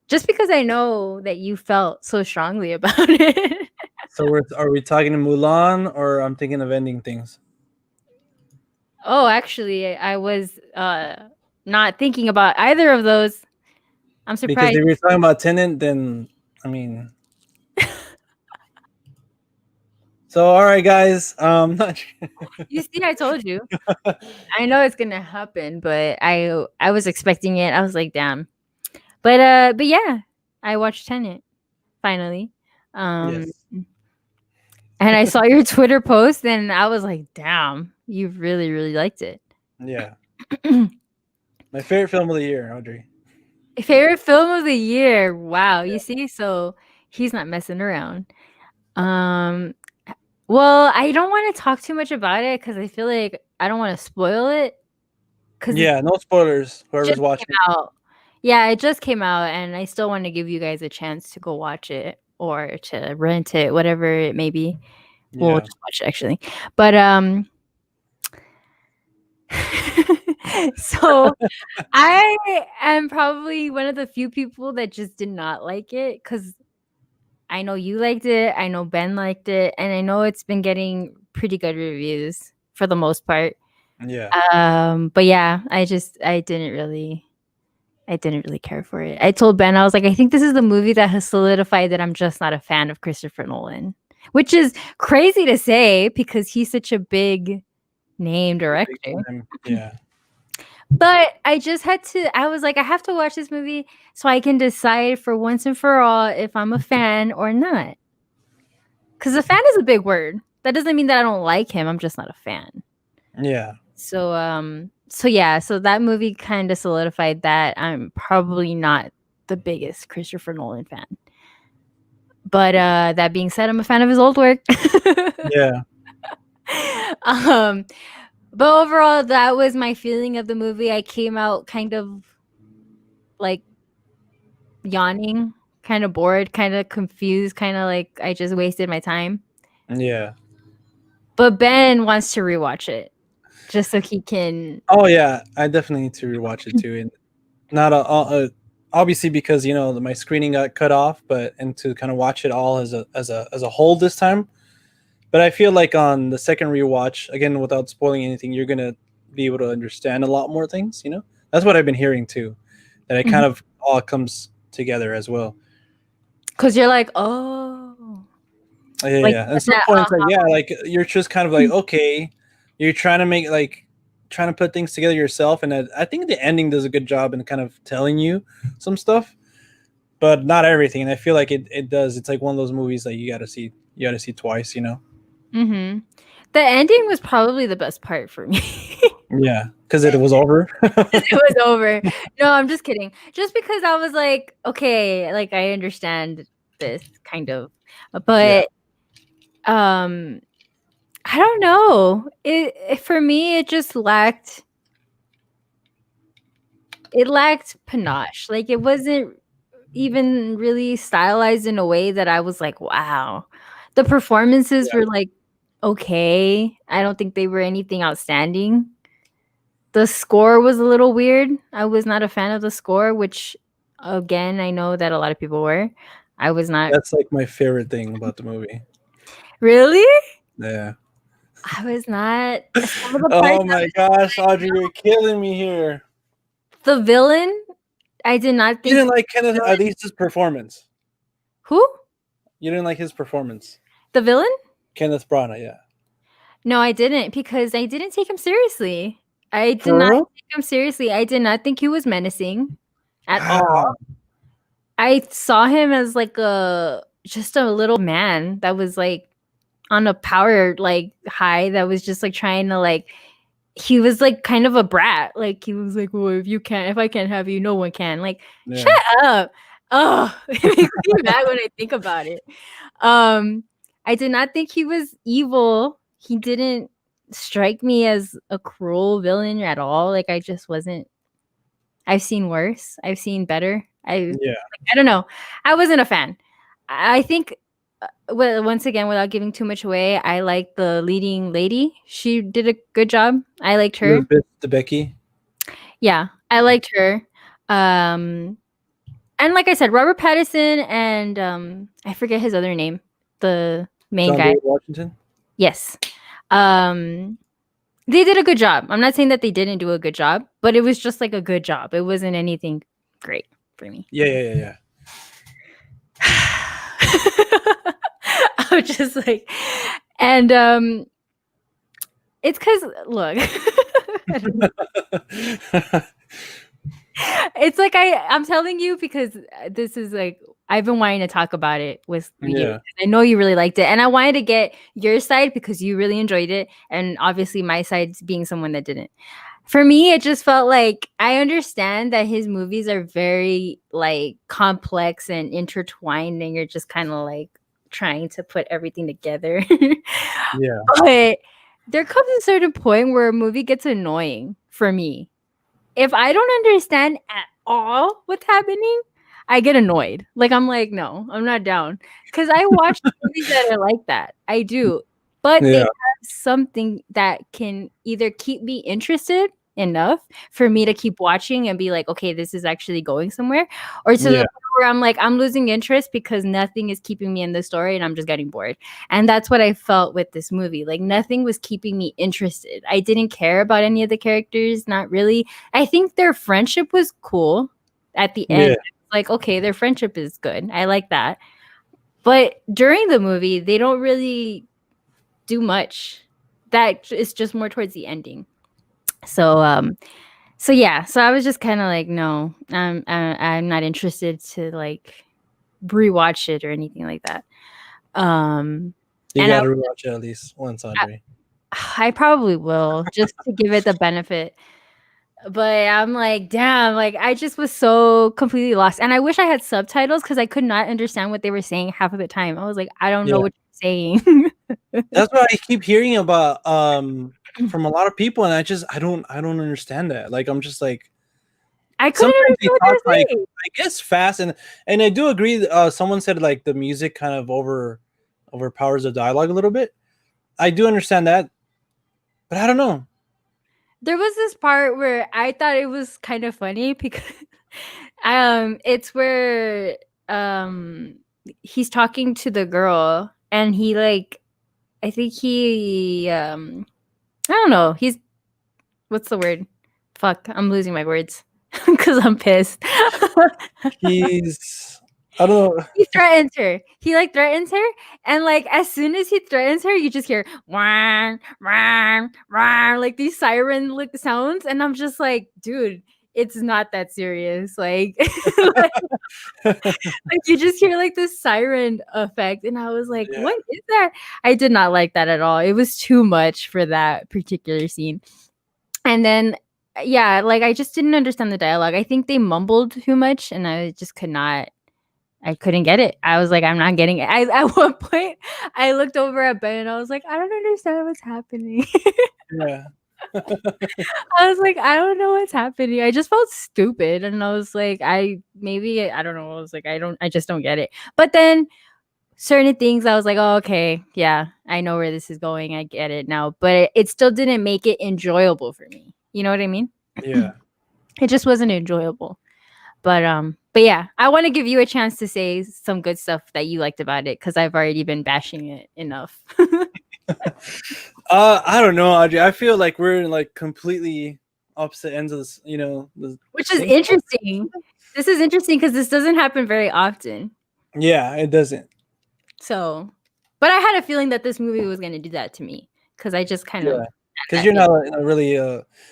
Just because I know that you felt so strongly about it.
So are we talking to Mulan, or I'm thinking of ending things?
Oh, actually, I was not thinking about either of those. I'm
Because
surprised.
if you're talking about Tenet, then I mean. So all right, guys. Not
You see, I told you. I know it's gonna happen, but I was expecting it. I was like, damn. But yeah, I watched Tenet finally.
yes.
And I saw your Twitter post, and I was like, damn, you really, really liked it.
Yeah. My favorite film of the year, Audrey.
Favorite film of the year. Wow, you see, so he's not messing around. Um, well, I don't want to talk too much about it because I feel like I don't want to spoil it because it
Yeah, no spoilers. Whoever's
just
watching.
came out. Yeah, it just came out, and I still want to give you guys a chance to go watch it or to rent it, whatever it may be. We'll
Yeah.
just watch it actually, but so I am probably one of the few people that just did not like it because I know you liked it, I know Ben liked it, and I know it's been getting pretty good reviews for the most part.
Yeah.
But yeah, I didn't really care for it. I told Ben, I was like, I think this is the movie that has solidified that I'm just not a fan of Christopher Nolan, which is crazy to say because he's such a big name director.
Yeah.
But I just had to, I was like, I have to watch this movie so I can decide for once and for all if I'm a fan or not. Because a fan is a big word. That doesn't mean that I don't like him. I'm just not a fan.
Yeah.
So yeah, so that movie kind of solidified that I'm probably not the biggest Christopher Nolan fan. But that being said, I'm a fan of his old work.
Yeah.
But overall, that was my feeling of the movie. I came out kind of like yawning, kind of bored, kind of confused, kind of like I just wasted my time.
Yeah.
But Ben wants to rewatch it just so he can.
Oh yeah, I definitely need to rewatch it too, and not obviously because my screening got cut off, but and to kind of watch it all as a whole this time. But I feel like on the second rewatch, again without spoiling anything, you're gonna be able to understand a lot more things. That's what I've been hearing too, that it kind of all comes together as well.
Because you're like, oh.
Yeah,
Like,
yeah. At some point, like you're just kind of like, okay, you're trying to put things together yourself, and I think the ending does a good job in kind of telling you some stuff, but not everything. And I feel like it does. It's like one of those movies that you got to see twice.
Mm-hmm. The ending was probably the best part for me.
Yeah, because it was over.
It was over. No, I'm just kidding. Just because I was like, okay, like I understand this kind of, but I don't know. It for me, it just lacked. It lacked panache. Like it wasn't even really stylized in a way that I was like, wow. The performances were like okay. I don't think they were anything outstanding. The score was a little weird. I was not a fan of the score, which again, I know that a lot of people were. I was not.
That's like my favorite thing about the movie.
Really?
Yeah.
I was not.
Oh my gosh, Audrey, you're killing me here.
The villain, I did not think.
You didn't like Kenneth, at least his performance.
Who?
You didn't like his performance.
The villain?
Kenneth Branagh, yeah.
No, I didn't because I didn't take him seriously. I did not take him seriously. I did not think he was menacing at all. I saw him as like just a little man that was like on a power like high that was just like trying to like he was like kind of a brat. Like he was like, well, if I can't have you, no one can. Like, shut up. Oh, it makes me mad when I think about it. I did not think he was evil. He didn't strike me as a cruel villain at all. Like I just wasn't. I've seen worse. I've seen better. I don't know. I wasn't a fan. I think well, once again, without giving too much away, I like the leading lady. She did a good job. I liked her.
The Becky.
Yeah, I liked her. Um, and like I said, Robert Pattinson and I forget his other name, the main
John
guy.
David Washington.
Yes. They did a good job. I'm not saying that they didn't do a good job, but it was just like a good job. It wasn't anything great for me.
Yeah.
I was just like, and it's because look, it's like I'm telling you because this is like I've been wanting to talk about it with you.
Yeah.
I know you really liked it, and I wanted to get your side because you really enjoyed it, and obviously my side being someone that didn't. For me, it just felt like I understand that his movies are very like complex and intertwined, and you're just kind of like trying to put everything together.
Yeah.
But there comes a certain point where a movie gets annoying for me. If I don't understand at all what's happening, I get annoyed. Like I'm like, no, I'm not down. Because I watch movies that are like that. I do. But they
Yeah.
have something that can either keep me interested enough for me to keep watching and be like, okay, this is actually going somewhere, or to the
Yeah.
point where I'm like, I'm losing interest because nothing is keeping me in the story and I'm just getting bored. And that's what I felt with this movie. Like nothing was keeping me interested. I didn't care about any of the characters, not really. I think their friendship was cool at the end.
Yeah.
Like, okay, their friendship is good. I like that. But during the movie, they don't really do much. That is just more towards the ending. So yeah, so I was just kind of like, no, I'm not interested to like rewatch it or anything like that.
You
And
gotta rewatch it at least once, Audrey.
I probably will just to give it the benefit. But I'm like, damn, like I just was so completely lost. And I wish I had subtitles because I could not understand what they were saying half of the time. I was like, I don't know
Yeah.
what you're saying.
That's what I keep hearing about from a lot of people, and I don't understand that. Like I'm just like
I couldn't
sometimes they
understand what
talk
they're
like
saying.
I guess fast, and I do agree. Someone said like the music kind of overpowers the dialogue a little bit. I do understand that, but I don't know.
There was this part where I thought it was kind of funny because it's where he's talking to the girl and he like I think he I don't know, he's what's the word? Fuck, I'm losing my words because I'm pissed.
He's I don't know.
He threatens her. He like threatens her, and like as soon as he threatens her, you just hear wah, wah, wah, like these siren like sounds, and I'm just like, dude, it's not that serious. Like, like you just hear like this siren effect, and I was like,
Yeah.
what is that? I did not like that at all. It was too much for that particular scene. And then yeah, like I just didn't understand the dialogue. I think they mumbled too much, and I just could not. I couldn't get it. I was like, I'm not getting it. At one point, I looked over at Ben and I was like, I don't understand what's happening.
Yeah.
I was like, I don't know what's happening. I just felt stupid. And I was like, I don't know. I was like, I just don't get it. But then certain things, I was like, oh, okay. Yeah, I know where this is going. I get it now. But it still didn't make it enjoyable for me. You know what I mean?
Yeah.
It just wasn't enjoyable. But yeah, I want to give you a chance to say some good stuff that you liked about it because I've already been bashing it enough.
I don't know, Audrey. I feel like we're in like completely opposite ends of this,
Which is
thing.
interesting. This is interesting because this doesn't happen very often.
Yeah, it doesn't.
So, but I had a feeling that this movie was going to do that to me because I just kind of.
Yeah. Because you're not really.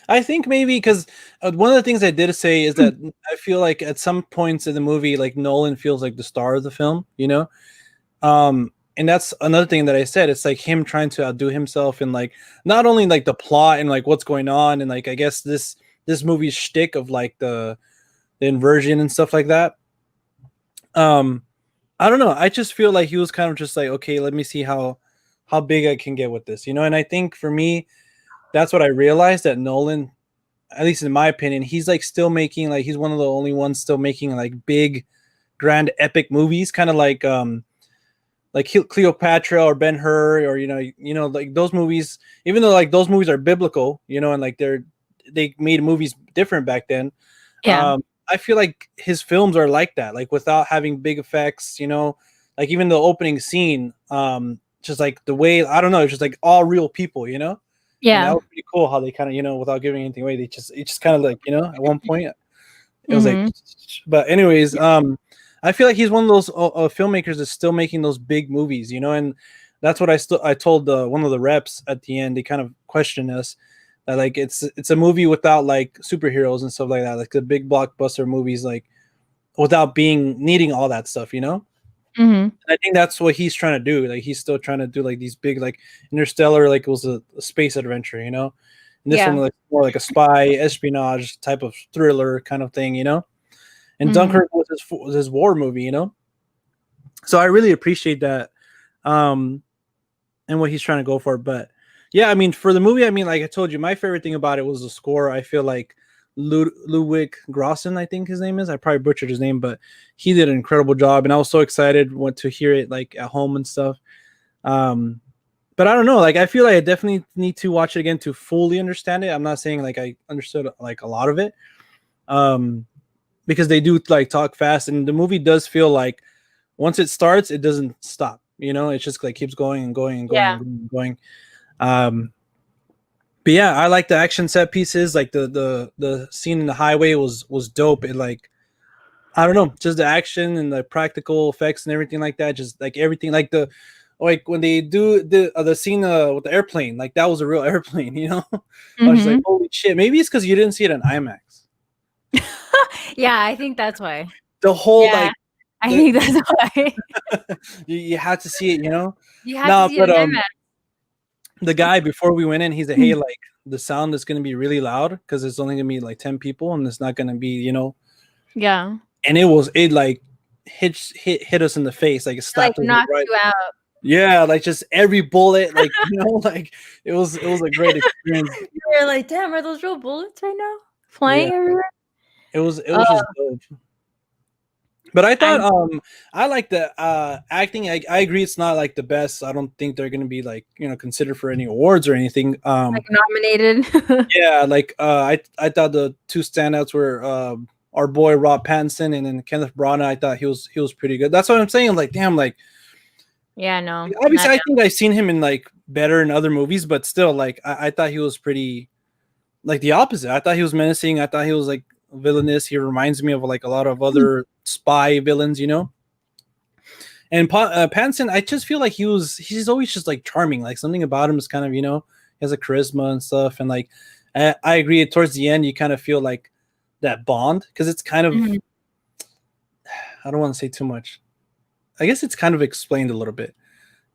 I think maybe because one of the things I did say is that I feel like at some points in the movie, like Nolan feels like the star of the film, and that's another thing that I said. It's like him trying to outdo himself in like not only like the plot and like what's going on, and like I guess this movie's shtick of like the inversion and stuff like that. I don't know. I just feel like he was kind of just like, okay, let me see how big I can get with this, And I think for me, that's what I realized that Nolan, at least in my opinion, he's like still making like he's one of the only ones still making like big, grand, epic movies, kind of like like Cleopatra or Ben Hur, or like those movies. Even though like those movies are biblical, and like they made movies different back then.
Yeah.
I feel like his films are like that, like without having big effects. Like even the opening scene, just like the way, I don't know, it's just like all real people. And that
Yeah.
was pretty cool how they kind of, without giving anything away, it just kind of like, at one point it was like,
Mhm.
but anyways, I feel like he's one of those filmmakers that's still making those big movies, and that's what I told one of the reps at the end. They kind of questioned us that like it's a movie without like superheroes and stuff like that, like the big blockbuster movies, like without needing all that stuff.
Mhm.
I think that's what he's trying to do. Like he's still trying to do like these big, like Interstellar, like it was a space adventure. And this one
Yeah.
like more like a spy espionage type of thriller kind of thing. And
Mhm.
Dunkirk was his war movie. So I really appreciate that, and what he's trying to go for. But yeah, I mean, for the movie, I mean, like I told you, my favorite thing about it was the score. I feel like Ludwig Grossen, I think his name is. I probably butchered his name, but he did an incredible job, and I was so excited to hear it like at home and stuff. Um, but I don't know, like I feel like I definitely need to watch it again to fully understand it. I'm not saying like I understood like a lot of it, um, because they do like talk fast, and the movie does feel like once it starts, it doesn't stop. It just like keeps going and going and going
Yeah.
and going and going. Um, but yeah, I like the action set pieces. Like the scene in the highway was dope. It like, I don't know, just the action and the practical effects and everything like that. Just like everything, like when they do the scene with the airplane, like that was a real airplane. I was just like,
Mhm.
holy shit. Maybe it's because you didn't see it in IMAX.
Yeah, I think that's why.
The whole
Yeah,
like
I
the
think that's why.
you had to see it.
You had to
No,
see it
but
in IMAX.
the guy before we went in, he said, "Hey, like the sound is gonna be really loud because it's only gonna be like 10 people, and it's not gonna be."
Yeah.
And it like hit us in the face, like it
It, like,
slapped us
knocks
right.
you out.
Yeah, like just every bullet, like like it was a great experience.
You were like, "Damn, are those real bullets right now
Yeah,
flying everywhere?"
it was
Oh,
just dope. But I thought
I'm,
I like the acting. I agree it's not like the best. I don't think they're gonna be like considered for any awards or anything.
like, nominated.
Yeah, like I thought the two standouts were our boy Rob Pattinson and then Kenneth Branagh. I thought he was pretty good. That's what I'm saying. Like damn, like
Yeah, no,
obviously
not
I think I've seen him in like better in other movies, but still like I thought he was pretty like the opposite. I thought he was menacing. I thought he was like villainous. He reminds me of like a lot of other spy villains. And Pattinson, I just feel like he's always just like charming. Like something about him is kind of he has a charisma and stuff. And like I agree. Towards the end, you kind of feel like that bond because it's kind of
Mhm.
I don't want to say too much. I guess it's kind of explained a little bit.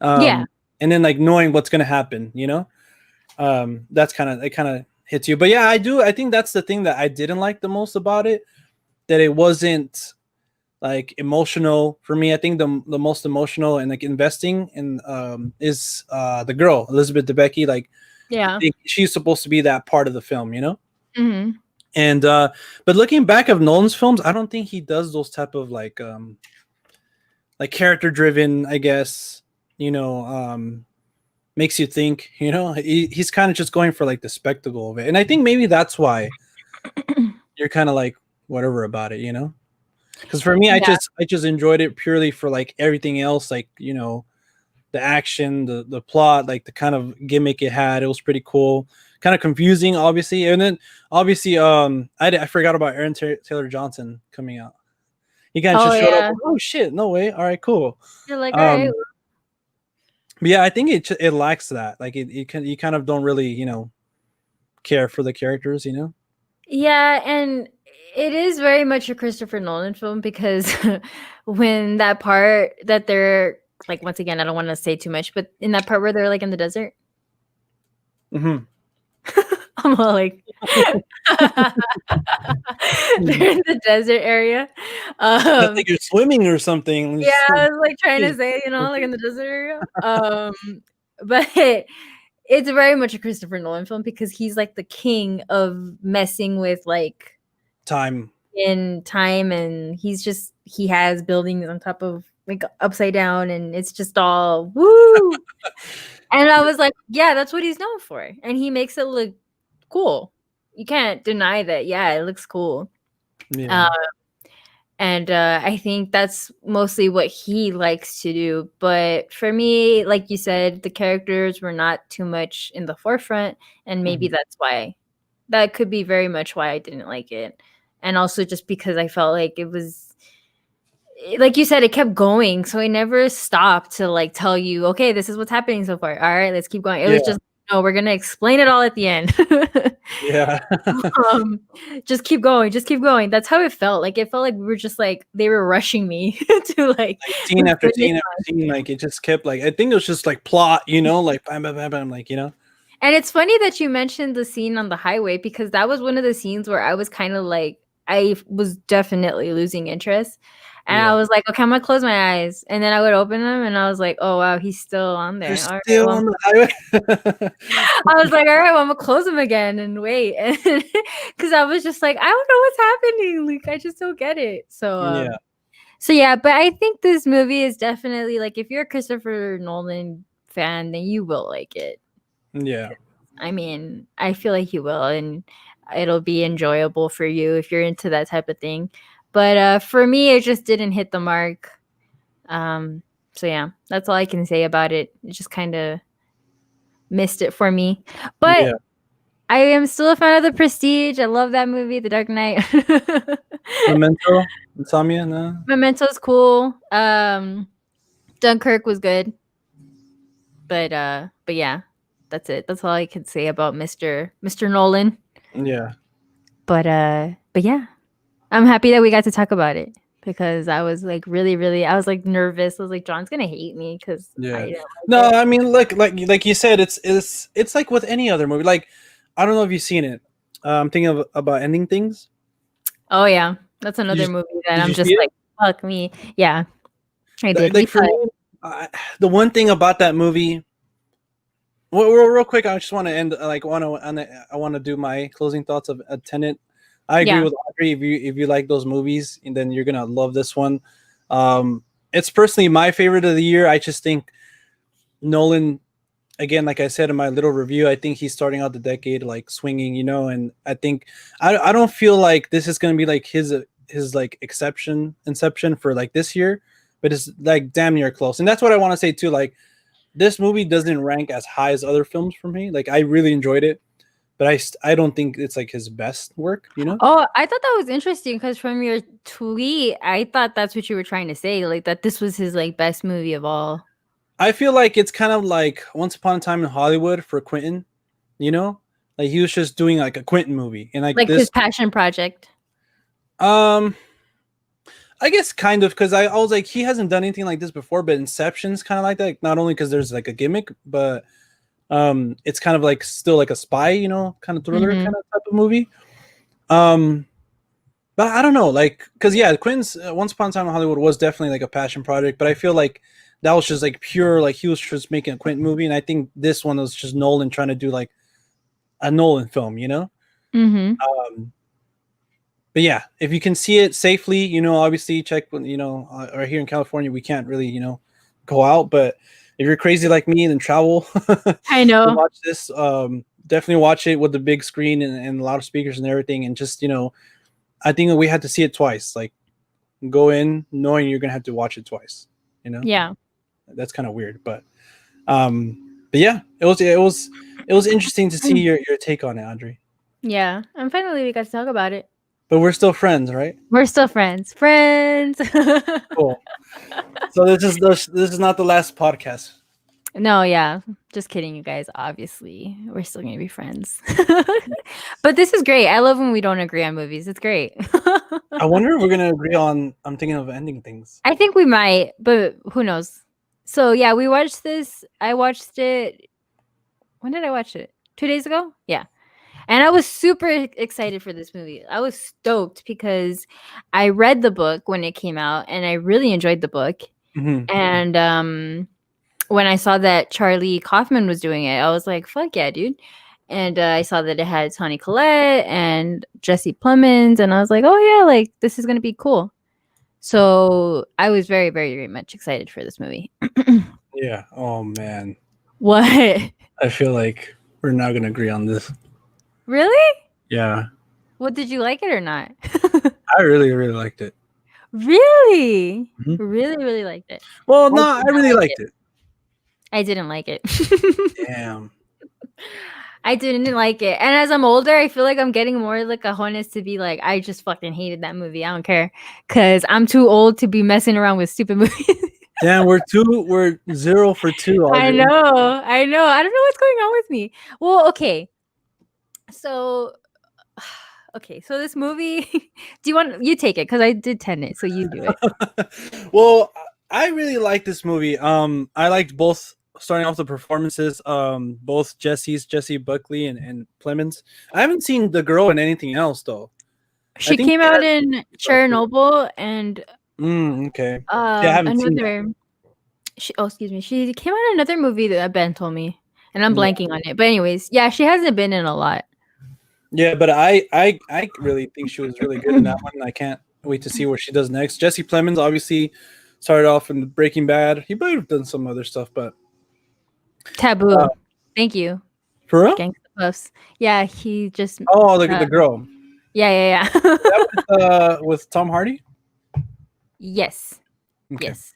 Yeah.
And then like knowing what's gonna happen. That's it kind of hits you. But yeah, I think that's the thing that I didn't like the most about it, that it wasn't like emotional for me. I think the most emotional and like investing in is the girl Elizabeth Debicki. Like I
Yeah.
think she's supposed to be that part of the film.
Mhm.
And but looking back of Nolan's films, I don't think he does those type of like character driven, I guess, makes you think, he's kind of just going for like the spectacle of it. And I think maybe that's why you're kind of like whatever about it. Because for me, I
Yeah.
just enjoyed it purely for like everything else, like the action, the plot, like the kind of gimmick it had. It was pretty cool, kind of confusing, obviously, and then obviously, I forgot about Aaron Taylor Johnson coming out. He kind of
Oh,
just showed up.
yeah.
Oh shit! No way. All right, cool.
You're like, "Alright."
Um, but yeah, I think it lacks that. Like you kind of don't really care for the characters.
Yeah, and it is very much a Christopher Nolan film because when that part that they're like, once again, I don't wanna say too much, but in that part where they're, like, in the desert,
Hmm.
I'm all like they're in the desert area.
I think
Um,
you're swimming or something.
yeah, I was, like, trying to say, like, in the desert area. But it's very much a Christopher Nolan film because he's, like, the king of messing with, like,
Time.
in time, and he has buildings on top of like upside down, and it's just all woo. And I was like, yeah, that's what he's known for, and he makes it look cool. You can't deny that. Yeah, it looks cool.
Yeah.
And I think that's mostly what he likes to do. But for me, like you said, the characters were not too much in the forefront, and maybe that's why. That could be very much why I didn't like it. And also just because I felt like it was, like you said, it kept going, so it never stopped to like tell you, okay, this is what's happening so far. All right, let's keep going. It was just, no, we're gonna explain it all at the end.
Yeah.
um, just keep going, just keep going. That's how it felt. Like it felt like we were just like they were rushing me to like
scene after scene after scene. Like it just kept like, I think it was just like plot, like bam, bam, bam, bam, like.
And it's funny that you mentioned the scene on the highway, because that was one of the scenes where I was kind of like, I was definitely losing interest. And I was like, okay, I'm gonna close my eyes. And then I would open them and I was like, oh wow, he's still on there.
They're still on the highway.
I was like, all right, well, I'm gonna close them again and wait. Because I was just like, I don't know what's happening. Like, I just don't get it. So yeah, but I think this movie is definitely like, if you're a Christopher Nolan fan, then you will like it.
Yeah.
I mean, I feel like you will, and it'll be enjoyable for you if you're into that type of thing. But for me, it just didn't hit the mark. So yeah, that's all I can say about it. It just kind of missed it for me. But I am still a fan of The Prestige. I love that movie, The Dark Knight.
Memento, Insomnia, no.
Memento's cool. Dunkirk was good. But yeah, that's it. That's all I can say about Mr. Nolan.
Yeah.
But yeah, I'm happy that we got to talk about it, because I was like really, I was like nervous. I was like, John's gonna hate me because
I mean, like you said, it's like with any other movie. Like, I don't know if you've seen it. I'm thinking about Ending Things.
Oh yeah, that's another movie that I'm just like, fuck me. Yeah, I did.
Like for me, the one thing about that movie. Well, real quick, I just want to end. I want to do my closing thoughts of Tenet. I agree with Audrey. If you like those movies, and then you're gonna love this one. It's personally my favorite of the year. I just think Nolan, again, like I said in my little review, I think he's starting out the decade like swinging, and I think I don't feel like this is gonna be like his like inception for like this year, but it's like damn near close, and that's what I want to say too. Like, this movie doesn't rank as high as other films for me. Like, I really enjoyed it, but I don't think it's like his best work,
Oh, I thought that was interesting, because from your tweet, I thought that's what you were trying to say, like that this was his like best movie of all.
I feel like it's kind of like Once Upon a Time in Hollywood for Quentin, like he was just doing like a Quentin movie, and like this,
his passion project.
I guess kind of, because I was like, he hasn't done anything like this before, but Inception's kind of like that. Like, not only because there's like a gimmick, but it's kind of like still like a spy, kind of thriller kind of type of movie. But I don't know, like, because Quentin's Once Upon a Time in Hollywood was definitely like a passion project, but I feel like that was just like pure, like he was just making a Quentin movie, and I think this one was just Nolan trying to do like a Nolan film, But yeah, if you can see it safely, obviously check, or here in California, we can't really, go out. But if you're crazy like me, then travel.
I know.
Watch this. Definitely watch it with the big screen and loudspeakers and everything. And just, I think that we had to see it twice. Like, go in knowing you're going to have to watch it twice,
Yeah.
That's kind of weird. But yeah, it was interesting to see your take on it, Audrey.
Yeah. And finally we got to talk about it.
But we're still friends, right?
We're still friends.
Cool. So this is not the last podcast.
No, yeah. Just kidding, you guys. Obviously, we're still going to be friends. But this is great. I love when we don't agree on movies. It's great.
I wonder if we're going to agree on I'm thinking of Ending Things.
I think we might, but who knows? So, yeah, we watched this. I watched it. When did I watch it? 2 days ago? Yeah. And I was super excited for this movie. I was stoked because I read the book when it came out, and I really enjoyed the book. And when I saw that Charlie Kaufman was doing it, I was like, fuck yeah, dude. and I saw that it had Toni Collette and Jesse Plemons, and I was like, oh yeah, like this is gonna be cool. So I was very, very, very much excited for this movie.
Yeah. Oh man.
What?
I feel like we're not gonna agree on this.
Really?
Yeah.
Well, did you like it or not?
I really, really liked it.
Really?
Mhm.
Really, really liked it.
Well,
I
no,
did
I
not
really
like
liked it.
I didn't like it.
Damn.
I didn't like it. And as I'm older, I feel like I'm getting more like a honest to be like, I just fucking hated that movie. I don't care. Cause I'm too old to be messing around with stupid movies.
Damn, we're 0 for 2, Audrey.
I know. I know. I don't know what's going on with me. Well, okay. So so this movie, do you want you take it? Because I did Tenet, so you do it.
Well, I really liked this movie. I liked both starting off the performances, both Jesse Buckley and Plemons. I haven't seen the girl in anything else though.
She
think
came
she
out
has
in
stuff too.
Chernobyl and
Okay. Yeah, I haven't seen that.
another excuse me. She came out in another movie that Ben told me. And I'm
Yeah.
blanking on it. But anyways, yeah, she hasn't been in a lot.
Yeah, but I really think she was really good in that one. I can't wait to see what she does next. Jesse Plemons obviously started off in Breaking Bad. He might have done some other stuff, but
Taboo. Thank you.
for real?
Gangsta Puffs. Yeah, he just
Oh, the girl.
Yeah.
That with Tom Hardy?
Yes.
Okay.
Yes.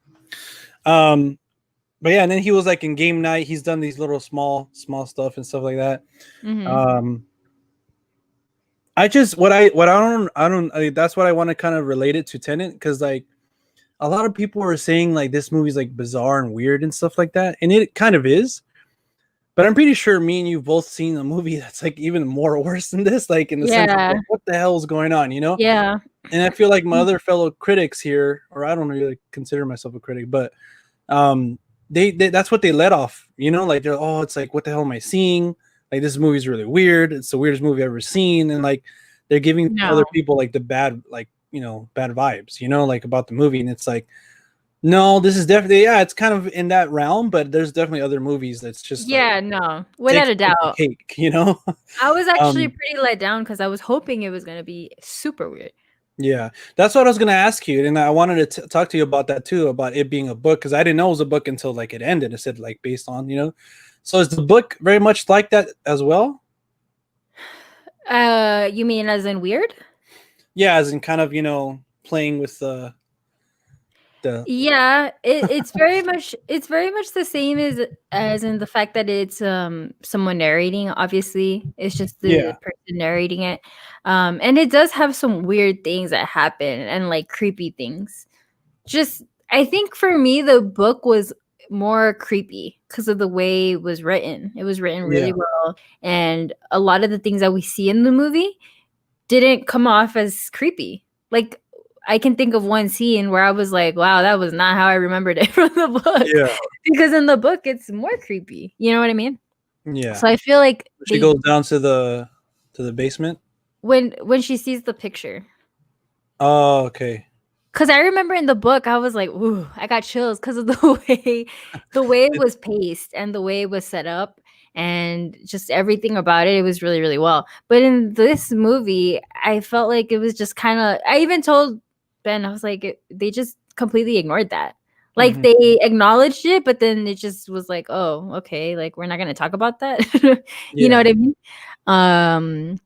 But yeah, and then he was like in Game Night. He's done these little small stuff and stuff like that.
Mm-hmm.
I just I mean, that's what I want to kind of relate it to Tenet, because like a lot of people are saying like this movie's like bizarre and weird and stuff like that, and it kind of is. But I'm pretty sure me and you both seen a movie that's like even more worse than this, like in the sense of like, what the hell is going on, you know?
Yeah.
And I feel like my other fellow critics here, or I don't really consider myself a critic, but they that's what they let off, you know, like they're it's like, what the hell am I seeing? Like this movie's really weird. It's the weirdest movie I've ever seen, and like they're giving other people like the bad, like, you know, bad vibes, you know, like about the movie, and it's like, no, this is definitely, it's kind of in that realm, but there's definitely other movies that's just
no, without a doubt.
Cake, you know.
I was actually pretty let down because I was hoping it was gonna be super weird.
Yeah, that's what I was gonna ask you, and I wanted to talk to you about that too, about it being a book, because I didn't know it was a book until like it ended. It said like based on, you know. So is the book very much like that as well?
You mean as in weird?
Yeah, as in kind of, you know, playing with the.
Yeah, it's very much the same as in the fact that it's someone narrating. Obviously, it's just the person narrating it, and it does have some weird things that happen and like creepy things. Just I think for me the book was more creepy because of the way it was written. It was written really well, and a lot of the things that we see in the movie didn't come off as creepy. Like, I can think of one scene where I was like, wow, that was not how I remembered it from the book.
Yeah.
Because in the book, it's more creepy. You know what I mean?
Yeah.
So I feel like
she goes down to the basement
when she sees the picture.
Oh, okay.
Because I remember in the book, I was like, ooh, I got chills because of the way it was paced and the way it was set up. And just everything about it, it was really, really well. But in this movie, I felt like it was just kind of, I even told Ben, I was like, they just completely ignored that. Like, they acknowledged it, but then it just was like, oh, okay, like, we're not going to talk about that. You know what I mean?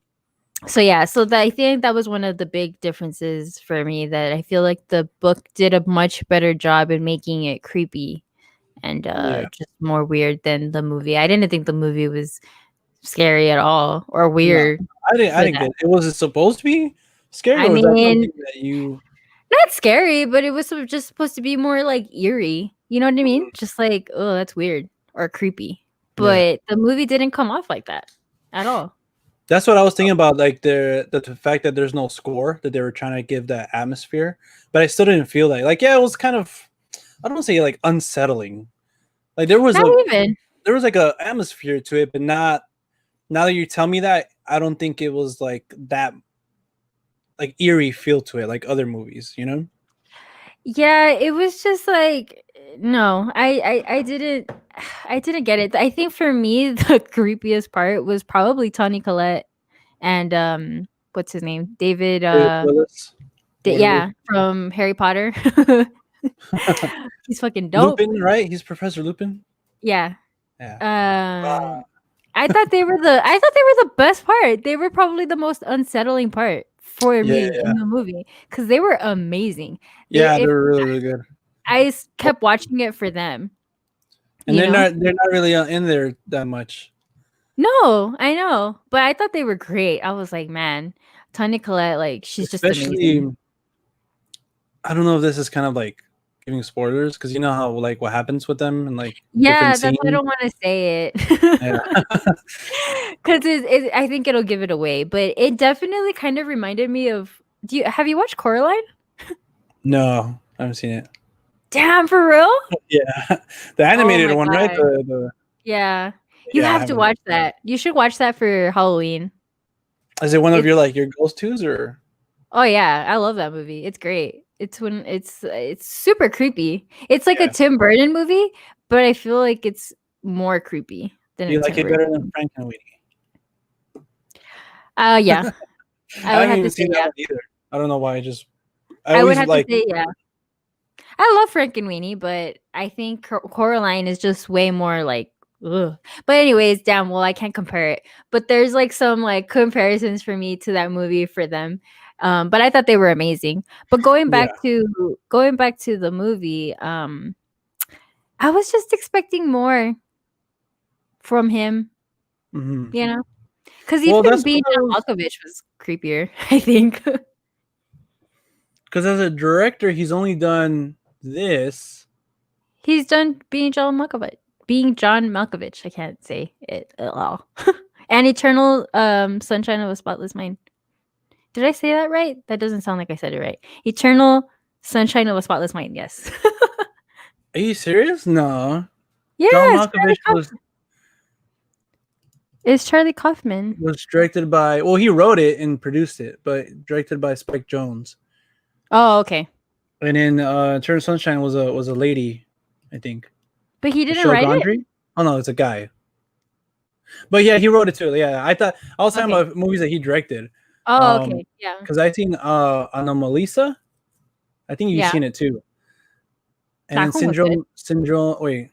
So yeah, I think that was one of the big differences for me, that I feel like the book did a much better job in making it creepy and just more weird than the movie. I didn't think the movie was scary at all or weird.
No, I didn't get it. Was it supposed to be scary?
I mean,
that you
not scary, but it was sort of just supposed to be more like eerie. You know what I mean? Just like, oh, that's weird or creepy. But the movie didn't come off like that at all.
That's what I was thinking about, like the fact that there's no score, that they were trying to give that atmosphere, but I still didn't feel that. Like, it was kind of, I don't say like unsettling. Like there was like a atmosphere to it, but not. Now that you tell me that, I don't think it was like that, like eerie feel to it, like other movies, you know?
Yeah, it was just like, no, I didn't. I didn't get it. I think for me, the creepiest part was probably Toni Collette and what's his name? David.
Willis, whatever.
Yeah, from Harry Potter. He's fucking dope.
Lupin, right? He's Professor Lupin.
Yeah.
Yeah.
I thought they were the best part. They were probably the most unsettling part for me in the movie because they were amazing.
Yeah, they're really, really good.
I kept watching it for them.
And they're not really in there that much.
No, I know, but I thought they were great. I was like, man, Toni Collette, like she's just amazing.
I don't know if this is kind of like giving spoilers because you know how like what happens with them and like
that's why I don't want to say it. Because I think it'll give it away, but it definitely kind of reminded me of. Have you watched Coraline?
No, I haven't seen it.
Damn, for real?
Yeah, the animated one, right?
Yeah, you have to watch that. You should watch that for Halloween.
Is it one of your go-tos or?
Oh yeah, I love that movie. It's great. It's super creepy. It's like a Tim Burton movie, but I feel like it's more creepy than.
Do you like it better than Frankenweenie?
Yeah.
I haven't even seen that one either. I don't know why.
I would have to say yeah. I love Frankenweenie, but I think Coraline is just way more like. Ugh. But anyways, damn. Well, I can't compare it. But there's like some like comparisons for me to that movie for them. But I thought they were amazing. But going back to the movie, I was just expecting more from him.
Mm-hmm.
You know, because even being John Malkovich was creepier, I think.
Because as a director, he's only done this.
He's done being John Malkovich. I can't say it at all. And Eternal Sunshine of a Spotless Mind. Did I say that right? That doesn't sound like I said it right. Eternal Sunshine of a Spotless Mind. Yes.
Are you serious? No.
Yeah.
John Malkovich
It's Charlie Kaufman.
Was directed by. Well, he wrote it and produced it, but directed by Spike Jonze.
Oh, okay.
And then Eternal Sunshine was a lady, I think.
But he didn't write it?
Oh no, it's a guy. But yeah, he wrote it too. Yeah, I was talking about movies that he directed.
Oh, okay. Yeah.
Because I seen Anomalisa. I think you've seen it too. And then Syndrome. Wait.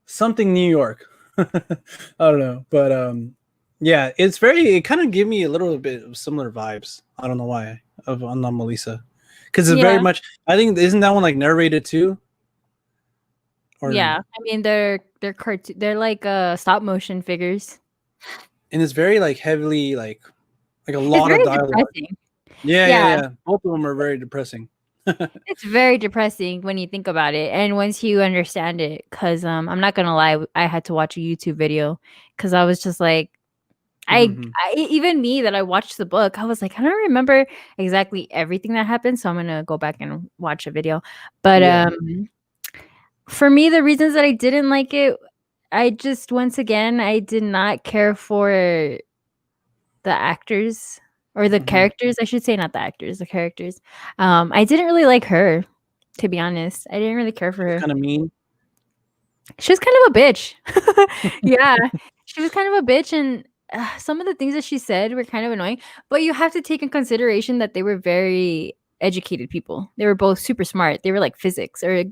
Something New York. I don't know, but yeah, it kind of gave me a little bit of similar vibes. I don't know why of Anomalisa, because it's very much. I think isn't that one like narrated too?
Or, yeah, I mean they're cartoon. They're like stop motion figures,
and it's very like heavily like a lot of dialogue. Depressing. Yeah. Both of them are very depressing.
It's very depressing when you think about it, and once you understand it, because I'm not gonna lie, I had to watch a YouTube video because I was just like, I even me that I watched the book, I was like, I don't remember exactly everything that happened, so I'm gonna go back and watch a video. But for me, the reasons that I didn't like it, I just once again I did not care for the actors. Or the characters, I should say, not the actors, the characters. I didn't really like her, to be honest. I didn't really care for her.
Kind of mean.
She was kind of a bitch. Yeah, she was kind of a bitch, and some of the things that she said were kind of annoying. But you have to take in consideration that they were very educated people. They were both super smart. They were like physics. They were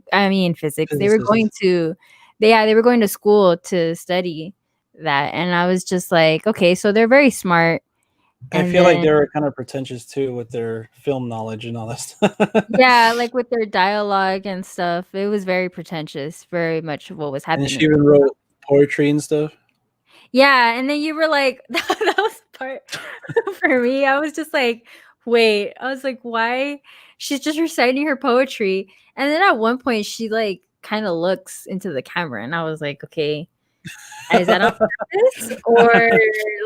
going to, they were going to school to study that, and I was just like, okay, so they're very smart.
I feel like they were kind of pretentious too with their film knowledge and all that stuff.
Yeah, like with their dialogue and stuff. It was very pretentious, very much what was happening.
And she even wrote poetry and stuff.
Yeah, and then you were like, that was part for me. I was just like, wait. I was like, why? She's just reciting her poetry. And then at one point, she like kind of looks into the camera. And I was like, okay, is that on purpose? Or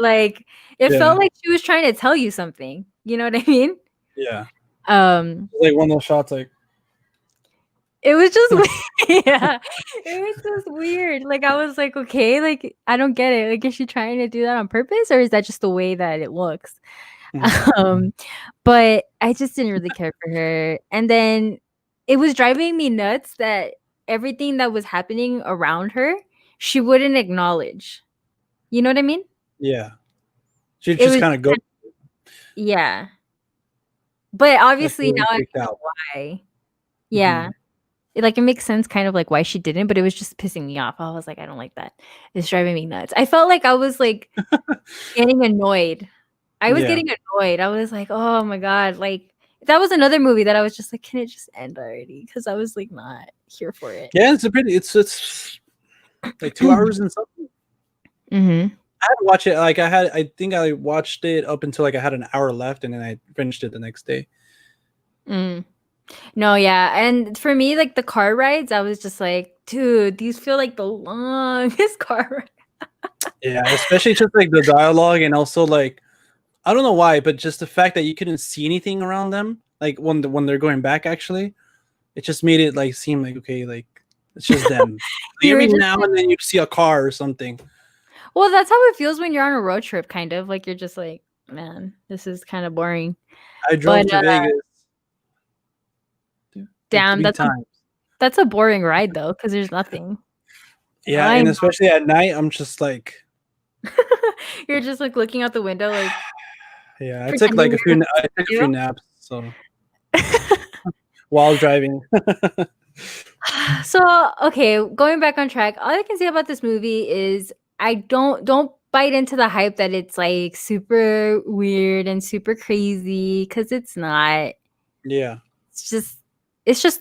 like... It felt like she was trying to tell you something. You know what I mean?
Yeah. Like one of those shots, like
it was just yeah. It was just weird. Like I was like, okay, like I don't get it. Like, is she trying to do that on purpose, or is that just the way that it looks? But I just didn't really care for her. And then it was driving me nuts that everything that was happening around her, she wouldn't acknowledge. You know what I mean?
Yeah. She'd
It
just
was
kind of go
yeah. But
like
obviously now
really
I
freaked
know
out.
why.
Hmm.
Yeah. It makes sense kind of like why she didn't, but it was just pissing me off. I was like, I don't like that. It's driving me nuts. I felt like I was like getting annoyed. I was
Yeah.
getting annoyed. I was like, oh my God. Like that was another movie that I was just like, can it just end already? Because I was like not here for it.
Yeah, it's like 2 hours and something.
Mm-hmm.
I had to watch it like I think I watched it up until like I had an hour left and then I finished it the next day.
Mm. No, yeah. And for me, like the car rides, I was just like, dude, these feel like the longest car ride.
Yeah, especially just like the dialogue and also like I don't know why, but just the fact that you couldn't see anything around them, like when they're going back actually, it just made it like seem like okay, like it's just them. Like,
You were
every
just
now and then you see a car or something.
well, that's how it feels when you're on a road trip, kind of. Like you're just like, man, this is kind of boring.
I drove
But
to Vegas like
damn,
three times.
that's a boring ride though, because there's nothing.
Yeah,
I
and
know.
especially at night, I'm just like,
You're just like looking out the window, like
yeah,
pretending
I took a
you're
few naps, so while driving.
so okay, going back on track, all I can say about this movie is I don't bite into the hype that it's like super weird and super crazy because it's not.
Yeah,
It's just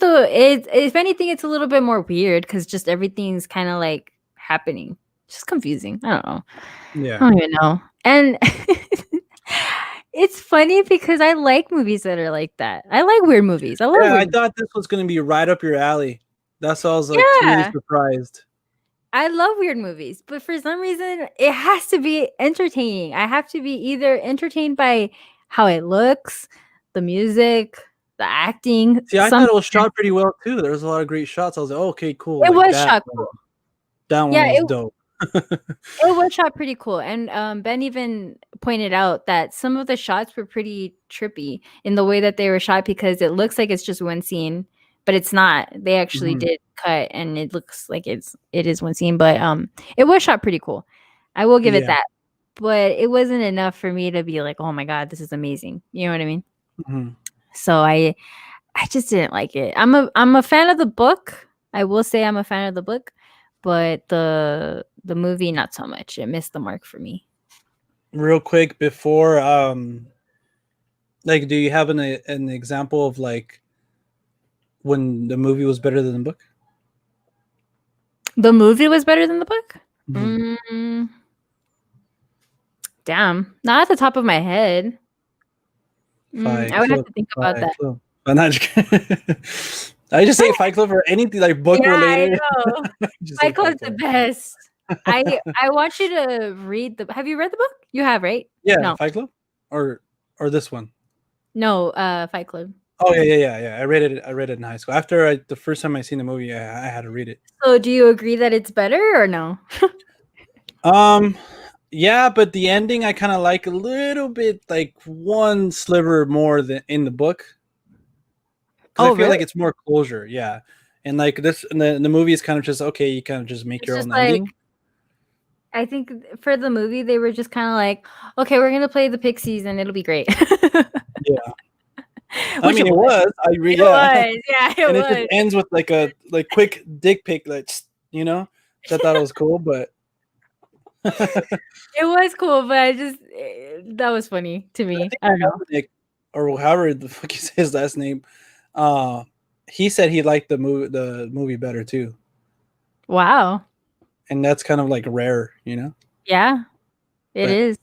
it if anything it's a little bit more weird because just everything's kind of like happening. It's just confusing. I don't know. I
yeah,
don't even know. And it's funny because I like movies that are like that. I like weird movies. I love
yeah. I
weird.
thought this was gonna be right up your alley. That's why I was like really
Yeah.
surprised.
I love weird movies, but for some reason, it has to be entertaining. I have to be either entertained by how it looks, the music, the acting.
See, I
Some
thought it was shot pretty well too. There was a lot of great shots. I was like, oh, okay, cool.
it
Like
was shot cool.
that one
Yeah,
was dope.
it was shot pretty cool. And Ben even pointed out that some of the shots were pretty trippy in the way that they were shot because it looks like it's just one scene, but it's not. They actually
Mhm.
did cut and it looks like it is one scene, but it was shot pretty cool. I will give it
Yeah.
that. But it wasn't enough for me to be like, "Oh my god, this is amazing." You know what I mean?
Mhm.
So I just didn't like it. I'm a fan of the book. I will say I'm a fan of the book, but the movie not so much. It missed the mark for me.
Real quick before, like, do you have an example of like when the movie was better than the book?
The movie was better than the book?
Mhm.
Damn. Not at the top of my head.
Fight
I would have
Club,
to think about
Fight
that.
Club. I'm not just kidding. I just say Fight Club or anything like book
Yeah, I
related.
know.
Just say
Fight
Fight
Club's the
Club.
best. I want you to read the have you read the book? You have, right?
Yeah,
No.
Fight Club, or this one.
No, Fight Club.
Oh yeah. I read it in high school. After the first time I seen the movie, I had to read it.
So do you agree that it's better or no?
Um, yeah, but the ending I kind of like a little bit, like one sliver more than in the book, because
Oh,
I feel
really?
like it's more closure. Yeah, and like this, and the movie is kind of just okay. You kind of just make
It's
your
just
own
like
ending.
I think for the movie they were just kind of like, okay, we're gonna play the Pixies and it'll be great.
Yeah, I
Which
mean
it
it
was.
was.
It
Yeah,
was. Yeah, it
and it just
was.
ends with like a quick dick pic, like you know, which I thought it was cool, but
It was cool, but I just that was funny to
I
me.
think
I don't know.
Dominic, or however the fuck you say his last name, uh, he said he liked the movie better too,
Wow.
and that's kind of like rare, you know.
Yeah, it
But
is.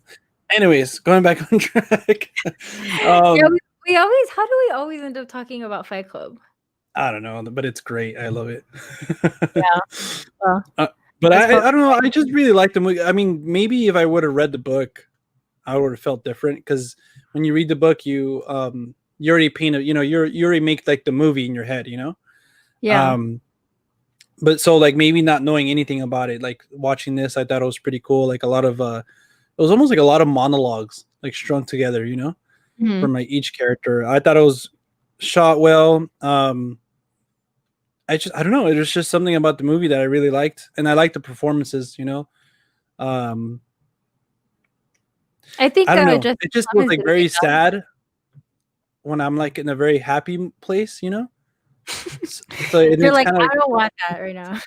anyways, going back on track.
Yeah,
um,
we always how do we always end up talking about Fight Club?
I don't know, but it's great. I love it.
Yeah, well,
uh, but
that's
I
probably
don't know. I just really like the movie. I mean, maybe if I would have read the book, I would have felt different because when you read the book, you already paint a, you already make like the movie in your head, you know.
yeah.
Um, but so like maybe not knowing anything about it, like watching this, I thought it was pretty cool. Like a lot of it was almost like a lot of monologues like strung together, you know,
Mhm.
from like each character. I thought it was shot well. I don't know. It was just something about the movie that I really liked, and I liked the performances. Um,
I think
I don't know.
Justin
It just was
Clemens
like
did a
very
good job.
sad when I'm like in a very happy place. So and
You're
it's
like,
kind of
I don't want that right now.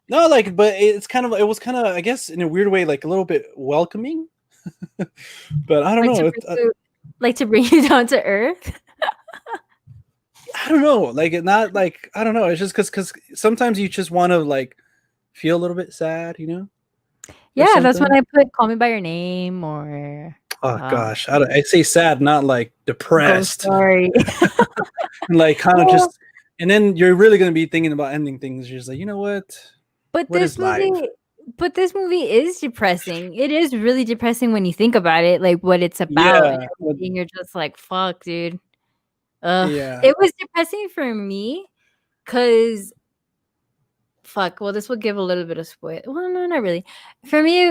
no, like, but it was kind of, I guess, in a weird way, like a little bit welcoming. But I don't
Like to
know.
bring you, like to bring you down to earth.
I don't know. Like it not like I don't know. It's just because sometimes you just want to like feel a little bit sad, or
Yeah, that's when
something.
I put "Call Me by Your Name" or
Oh
um,
gosh, I say sad, not like
"Ghost
depressed,
Story."
and like kind of
Well,
just. And then you're really gonna be thinking about ending things. You're just like, you know what?
but
What
this
is life?
movie, but this movie is depressing. It is really depressing when you think about it, like what it's about, and
Yeah,
everything. You're just like, "Fuck, dude." Ugh.
yeah,
It was depressing for me because fuck. Well, this will give a little bit of spoil. Well, no, not really. For me,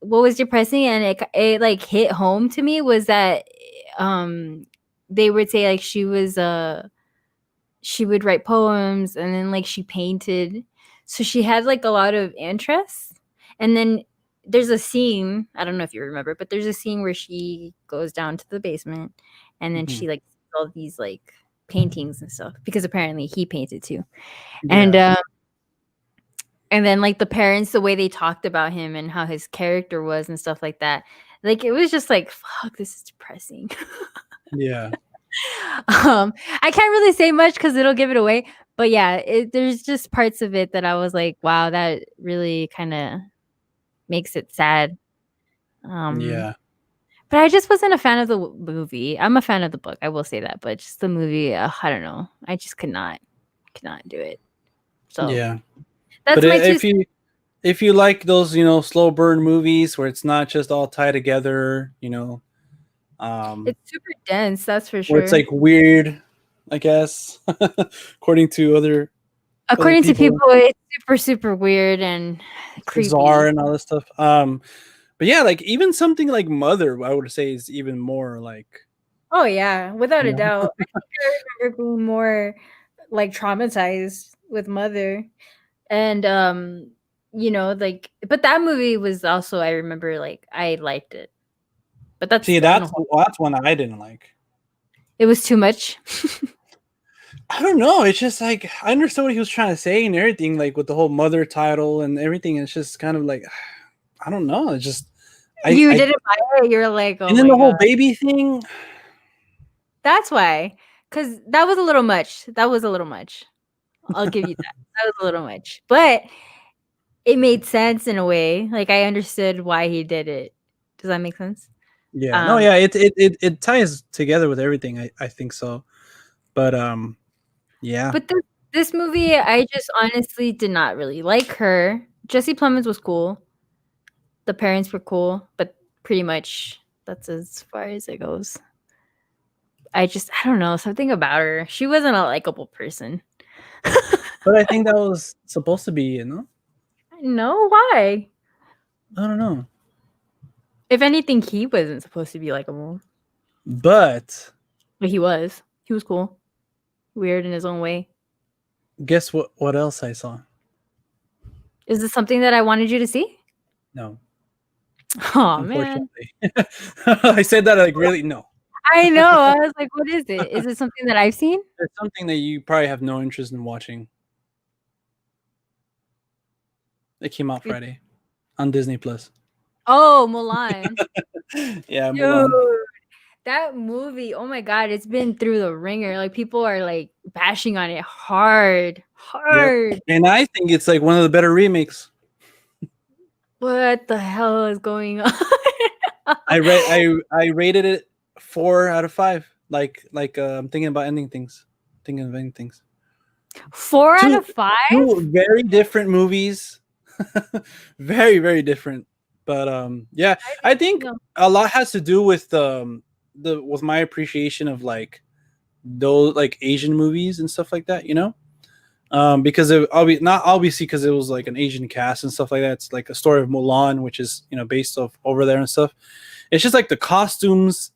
what was depressing and it like hit home to me was that um they would say like she would write poems and then like she painted, so she had like a lot of interests. And then there's a scene, I don't know if you remember, but there's a scene where she goes down to the basement and then
mhm,
she like sees all these like paintings and stuff because apparently he painted too. And
yeah,
and then like the parents, the way they talked about him and how his character was and stuff like that, like it was just like, fuck, this is depressing.
yeah,
I can't really say much because it'll give it away, but yeah, there's just parts of it that I was like, wow, that really kind of makes it sad. um
yeah,
but I just wasn't a fan of the movie. I'm a fan of the book, I will say that, but just the movie, I don't know, I just could not do it. So
yeah.
that's
But
my two.
if you like those, slow burn movies where it's not just all tied together, um,
It's super dense, that's for
where it's
sure.
like weird, I guess, according to other
According to
people,
people, it's super, super weird and
bizarre
creepy.
and all this stuff. But yeah, like even something like Mother, I would say is even more like,
Oh yeah, without
you
a
know,
doubt. I think I remember being more like traumatized with Mother. And like, but that movie was also, I remember, like I liked it. But that's
see,
on a
that's
whole,
that's one I didn't like.
it was too much.
I don't know. It's just like I understood what he was trying to say and everything, like with the whole Mother title and everything. It's just kind of like I don't know. It's just
You
I
didn't buy it, you're like, oh
and then
my
the whole
god.
baby thing.
That's why. Because that was a little much. That was a little much. I'll give you that. That was a little much. But it made sense in a way. Like I understood why he did it. Does that make sense?
Yeah, no,
Um,
yeah, it ties together with everything. I think so, but yeah,
but this movie, I just honestly did not really like her. Jesse Plemons was cool. The parents were cool, but pretty much that's as far as it goes. I don't know, something about her. She wasn't a likable person.
but I think that was supposed to be,
No, why?
I don't know,
If anything, he wasn't supposed to be likable,
but
but he was. He was cool, weird in his own way.
guess what else I saw?
Is this something that I wanted you to see?
No,
Oh man,
unfortunately, I said that like really no.
I know. I was like, what is it? Is it something that I've seen?
It's something that you probably have no interest in watching. It came out
It-
Friday on Disney Plus.
oh, Mulan.
Yeah,
Dude,
Mulan.
that movie, oh my god, it's been through the ringer. Like people are like bashing on it hard,
Yep,
hard.
and I think it's like one of the better remakes.
What the hell is going on?
I rated it 4 out of 5. I'm thinking about ending things, thinking of ending things.
4 out
Two
of 5?
two very different movies, very very different. But yeah,
I
I
didn't
think
know.
a lot has to do with the with my appreciation of like those like Asian movies and stuff like that. Because not obviously because it was like an Asian cast and stuff like that. It's like a story of Mulan, which is based off over there and stuff. It's just like the costumes,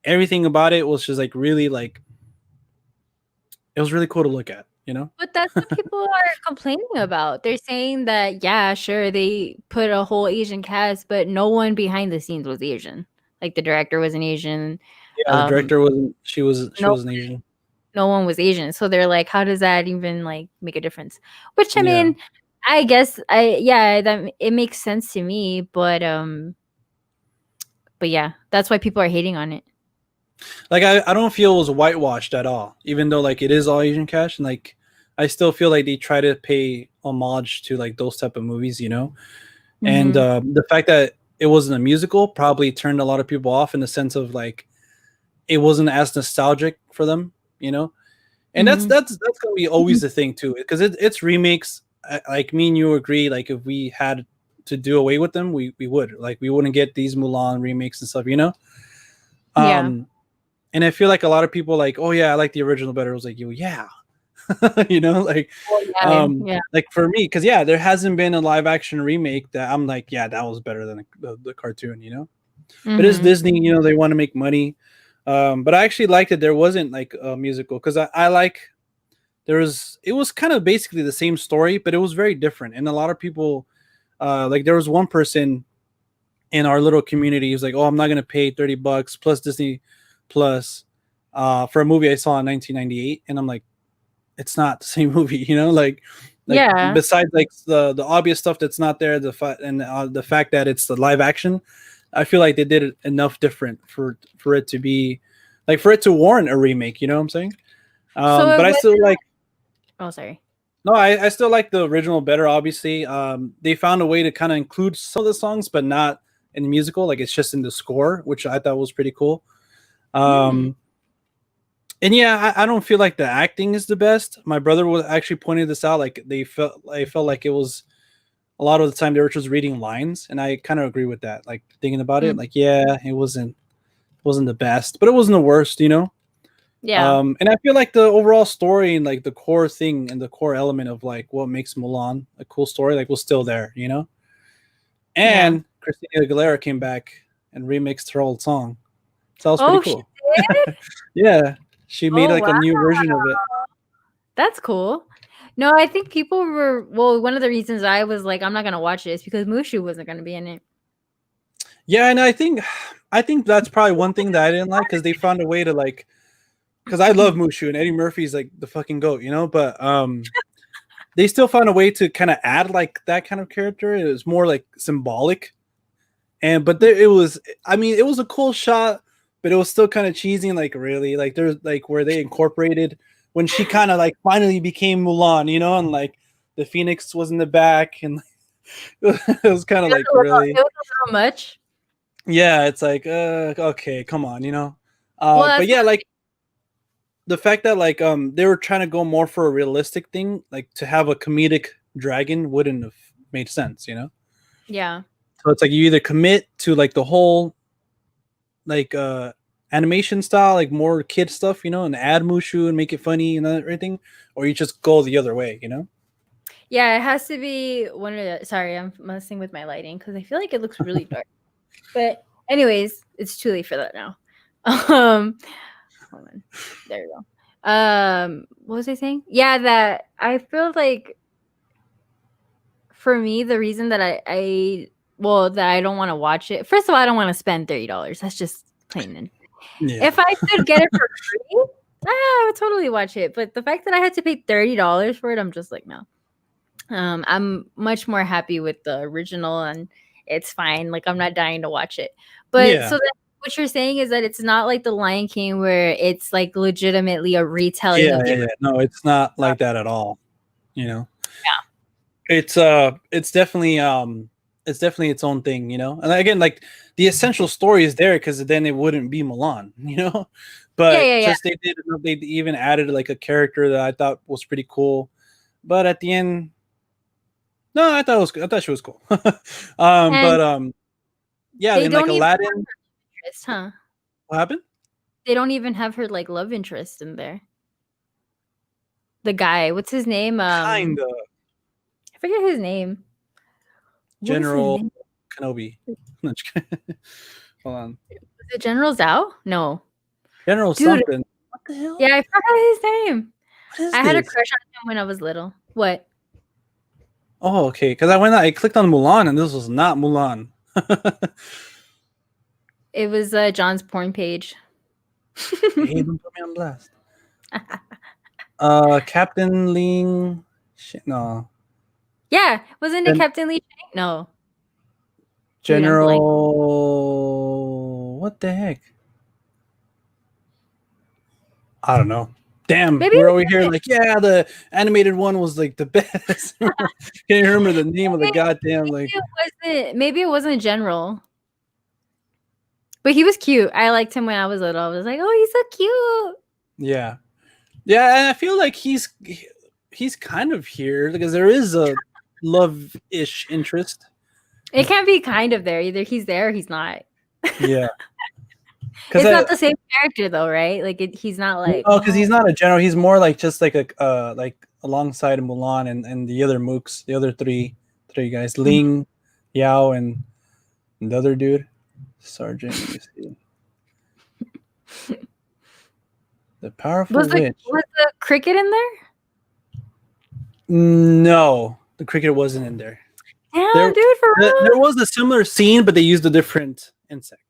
everything about it was just like really like it was really cool to look at. you know?
But that's what people are complaining about. They're saying that, yeah, sure, they put a whole Asian cast, but no one behind the scenes was Asian. Like the director was an Asian.
Yeah, the
Um,
director wasn't. She
no,
was an Asian.
no one was Asian. So they're like, how does that even like make a difference? Which I
Yeah.
mean, I guess yeah, that it makes sense to me, but yeah, that's why people are hating on it.
Like I don't feel it was whitewashed at all, even though like it is all Asian cash, and like I still feel like they try to pay homage to like those type of movies, you know. And
Mm-hmm.
the fact that it wasn't a musical probably turned a lot of people off in the sense of like it wasn't as nostalgic for them, you know. And
Mm-hmm.
that's gonna be always the thing too, because it's remakes. Like me and you agree, like if we had to do away with them, we would, like we wouldn't get these Mulan remakes and stuff, you know.
Yeah.
Um, and I feel like a lot of people like, oh yeah, I like the original better. I was like, yeah, you know,
Well, yeah. Yeah.
like for me, because yeah, there hasn't been a live action remake that I'm like, yeah, that was better than the cartoon, you know. But it's
Mm-hmm.
Disney, you know, they want to make money. But I actually liked that there wasn't like a musical, because I like there was, it was kind of basically the same story, but it was very different. And a lot of people, like there was one person in our little community who's like, oh, I'm not gonna pay $30 plus Disney Plus for a movie I saw in 1998, and I'm like, it's not the same movie, you know, like
Yeah.
besides like the obvious stuff that's not there, the fact that it's the live action, I feel like they did it enough different for it to be like for it to warrant a remake. You know what I'm saying?
So it
But I
was.
still like
Oh, sorry.
no, I still like the original better. Obviously, they found a way to kind of include some of the songs, but not in the musical. Like it's just in the score, which I thought was pretty cool.
Hmm.
Um, and yeah, I don't feel like the acting is the best. My brother was actually pointing this out. Like I felt like it was a lot of the time they were just reading lines, and I kind of agree with that. Like thinking about it, like yeah, it wasn't the best, but it wasn't the worst, you know.
Yeah.
And I feel like the overall story and like the core thing and the core element of like what makes Mulan a cool story, like was still there, you know.
Yeah.
And Christina Aguilera came back and remixed her old song, so that was pretty
Oh, she
cool.
did?
Yeah, she made
Oh,
like
wow.
a new version of it.
That's cool. No, I think people were well, one of the reasons I was like, I'm not gonna watch it is because Mushu wasn't gonna be in it.
Yeah, and I think that's probably one thing that I didn't like, because they found a way to like, because I love Mushu and Eddie Murphy's like the fucking goat, you know, but they still found a way to kind of add like that kind of character. It was more like symbolic, and but there it was. I mean, it was a cool shot, but it was still kind of cheesy. And like really, like there's like where they incorporated when she kind of like finally became Mulan, you know, and like the phoenix was in the back, and it was kind of like
It
really,
was a little much.
yeah. It's like okay, come on, you know.
Well,
But
that's
yeah, like the fact that like they were trying to go more for a realistic thing, like to have a comedic dragon wouldn't have made sense, you know.
yeah.
So it's like you either commit to like the whole like animation style, like more kid stuff, you know, and add Mushu and make it funny and everything, or you just go the other way, you know.
Yeah, it has to be one of the sorry, I'm messing with my lighting because I feel like it looks really dark. But anyways, it's too late for that now. Um hold on. There you go. What was I saying? Yeah, that I feel like for me, the reason that that I don't want to watch it. First of all, I don't want to spend $30. That's just plain and.
Yeah.
If I could get it for free, I would totally watch it. But the fact that I had to pay $30 for it, I'm just like, no. I'm much more happy with the original, and it's fine. Like I'm not dying to watch it. But
Yeah.
so that what you're saying is that it's not like the Lion King where it's like legitimately a retelling
Yeah,
of the
yeah,
original.
yeah. No, it's not like that at all. You know,
Yeah.
it's definitely its own thing, you know. And again, like the essential story is there because then it wouldn't be Milan, you know.
Yeah,
But
yeah, yeah.
just they even added like a character that I thought was pretty cool. But at the end, no, I thought it was I thought she was cool.
And
But yeah,
they
in like
don't even have
Aladdin,
her interest, huh?
what happened?
They don't even have her like love interest in there. The guy, what's his name?
Kind of
I forget his name. What is his
General
name?
Kenobi. No, just kidding. Hold on,
Was it General Zhao? No.
General
Dude,
something. What the hell?
yeah, I forgot his name.
What is
I had a
this?
crush on him when I was little. What?
Oh, okay. Because I clicked on Mulan, and this was not Mulan.
It was John's porn page.
Hey, don't put me on blast. Captain Ling. Shit, no.
Yeah, wasn't it
Gen-
Captain Lee Shang? No. Dude, I'm blank.
General. What the heck? I don't know. Damn,
Maybe
we're
it
over here like, yeah, the animated one was like the best. Can't even remember the name of the goddamn like.
maybe it wasn't General. But he was cute. I liked him when I was little. I was like, oh, he's so cute.
Yeah, yeah, and I feel like he's kind of here because there is a love-ish interest.
It can't be kind of there. Either he's there or he's not.
Yeah,
It's not the same character though, right? Like he's not like
because he's not a general. He's more like just like a like alongside Mulan and the other mooks, the other three guys, Ling, Yao, and the other dude, Sergeant. Let me see. The powerful witch.
Was the cricket in there?
No, the cricket wasn't in there.
Damn, dude, for real?
There was a similar scene, but they used a different insect.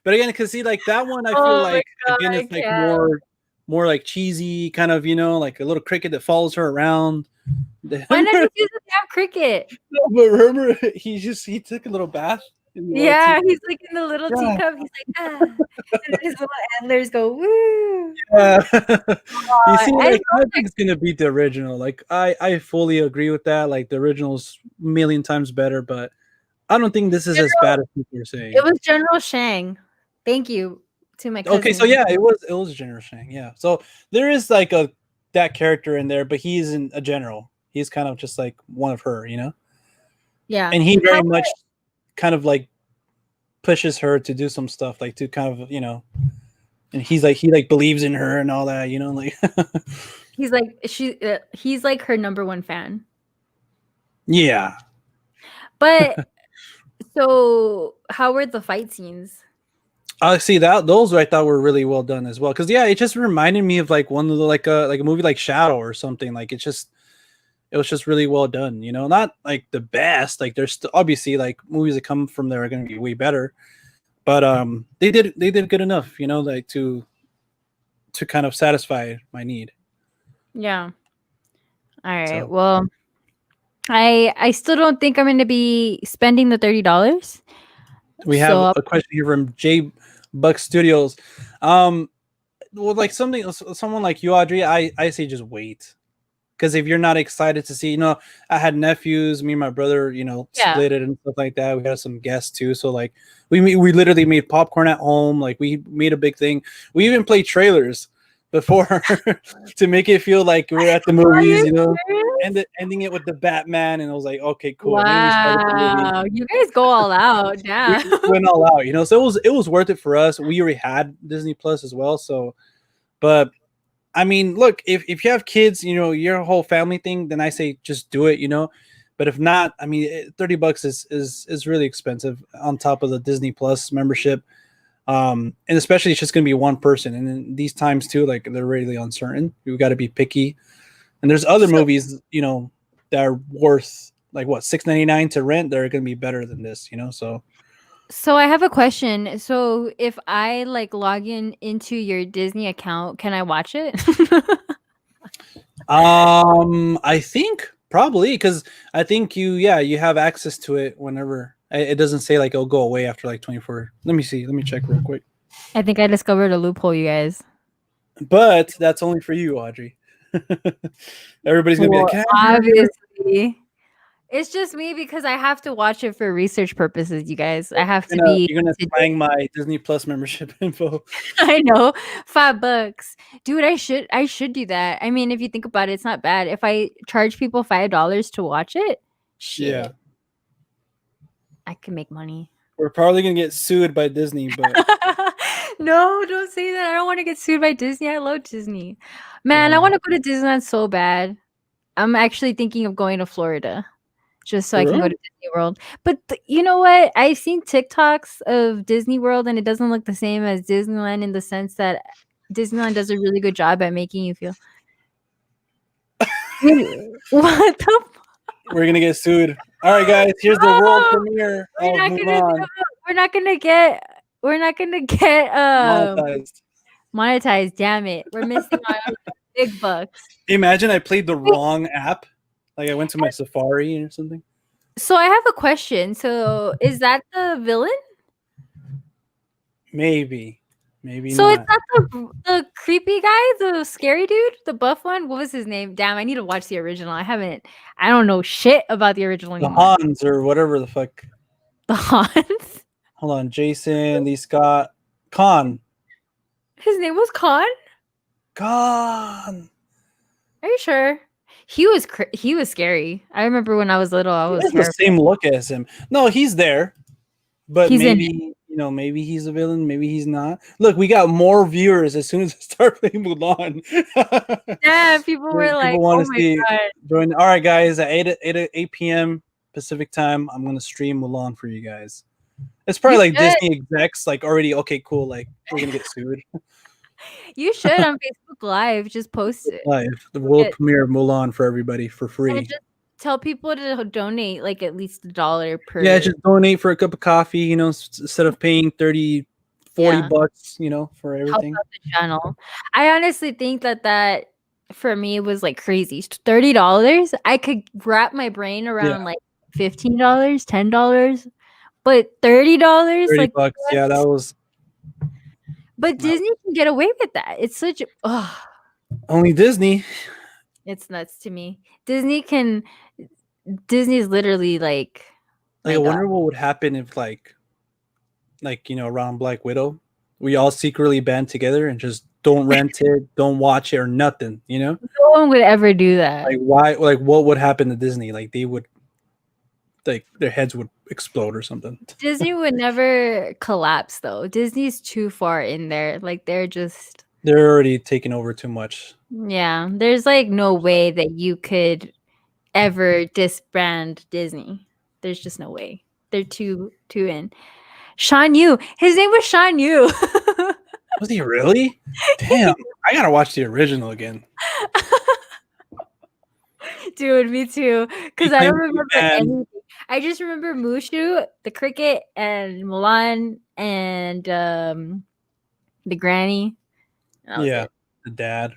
But again, because see, like that one, I feel like again, it's like more like cheesy, kind of, you know, like a little cricket that follows her around.
Why not just use a damn cricket?
No, but remember, he took a little bath.
Yeah, he's like in the little teacup. He's like, and his little antlers go woo.
Yeah. You see, like, I think it's gonna beat the original. Like, I fully agree with that. Like, the original's a million times better, but I don't think this is as bad as people are saying.
It was General Shang. Thank you to my cousin.
Okay, so yeah, it was General Shang. Yeah, so there is like that character in there, but he isn't a general. He's kind of just like one of her, you know.
Yeah,
and he very much kind of like pushes her to do some stuff, like to kind of, you know, and he believes in her and all that, you know, like
he's like her number one fan.
Yeah.
But so how were the fight scenes?
See that those I thought were really well done as well, because yeah, it just reminded me of like one of the like a movie like Shadow or something. Like it was just really well done, you know. Not like the best, like there's obviously like movies that come from there are going to be way better, but they did good enough, you know, like to kind of satisfy my need.
Yeah. All right. So, well, I still don't think I'm going to be spending the $30.
We have a question here from J Buck Studios. Well, like someone like you, Audrey, I say just wait. Because if you're not excited to see, you know, I had nephews, me and my brother, you know, split it and stuff like that. We had some guests too. So like we literally made popcorn at home. Like we made a big thing. We even played trailers before to make it feel like we're at the movies, you know, and ending it with the Batman. And I was like, okay, cool.
Wow. You guys go all out. Yeah.
We went all out, you know, so it was worth it for us. We already had Disney Plus as well. So, but I mean, look, if you have kids, you know, your whole family thing, then I say just do it, you know. But if not, I mean, $30 is really expensive on top of the Disney Plus membership. And especially it's just going to be one person. And in these times too, like they're really uncertain. We've got to be picky. And there's other movies, you know, that are worth like what, $6.99 to rent. They're going to be better than this, you know.
So I have a question. So if I like log into your Disney account, can I watch it?
I think probably, because I think you have access to it whenever. It doesn't say like it'll go away after like 24. Let me see. Let me check real quick.
I think I discovered a loophole, you guys.
But that's only for you, Audrey. Everybody's gonna be like,
obviously. It's just me because I have to watch it for research purposes, you guys. I have to be.
You're gonna slang my Disney Plus membership info.
I know, $5, dude. I should do that. I mean, if you think about it, it's not bad. If I charge people $5 to watch it, shit, yeah, I can make money.
We're probably gonna get sued by Disney, but
no, don't say that. I don't want to get sued by Disney. I love Disney, man. I want to go to Disneyland so bad. I'm actually thinking of going to Florida. Just so I can go to Disney World. But you know what? I've seen TikToks of Disney World and it doesn't look the same as Disneyland in the sense that Disneyland does a really good job at making you feel. What the?
We're gonna get sued. All right, guys. Here's the world premiere
We're
of
not gonna
Mulan.
do. We're not gonna get. We're not gonna get
Monetized.
monetized. Damn it! We're missing on big bucks.
Imagine I played the wrong app. Like I went to my Safari or something.
So I have a question. So is that the villain?
Maybe
So
not.
it's not the creepy guy, the scary dude, the buff one. What was his name? Damn, I need to watch the original. I don't know shit about the original
The
anymore.
Hans or whatever the fuck.
The Hans.
Hold on, Jason, Lee Scott, Khan.
His name was Khan.
Khan.
Are you sure? He was scary. I remember when I was little, I
He
was
has the
terrified.
same look as him. No, he's there, but
He's in
maybe maybe he's a villain, maybe he's not. Look, we got more viewers as soon as I start playing Mulan.
Yeah, people were like,
People want
"Oh
to
my
see.
god!"
Join. All right, guys, at 8 p.m. Pacific time, I'm gonna stream Mulan for you guys. It's probably like
should.
Disney execs, like already okay, cool. Like we're gonna get sued.
You should on Facebook Live just post it.
Live the world premiere of Mulan for everybody for free.
And just tell people to donate like at least $1 per.
Yeah, just donate for a cup of coffee. Instead of paying 30, 40 bucks. For everything.
Help out the channel. I honestly think that for me was like crazy. $30. I could wrap my brain around like $15, $10, but $30.
30
like
bucks. Yeah, that was.
But Disney can get away with that. It's such
only Disney.
It's nuts to me. Disney's literally like
I wonder what would happen if like around Black Widow, we all secretly band together and just don't rent it, don't watch it or nothing, No
one would ever do that.
Like why? Like what would happen to Disney? Like they would, like their heads would explode or something.
Disney would never collapse though. Disney's too far in there. Like they're
already taking over too much.
Yeah, there's like no way that you could ever disband Disney. There's just no way. They're too in. Shan Yu. His name was Shan Yu.
Was he really? Damn, I gotta watch the original again.
Dude, me too. Because I don't remember anything. I just remember Mushu, the cricket, and Mulan, and the granny.
Yeah, the dad.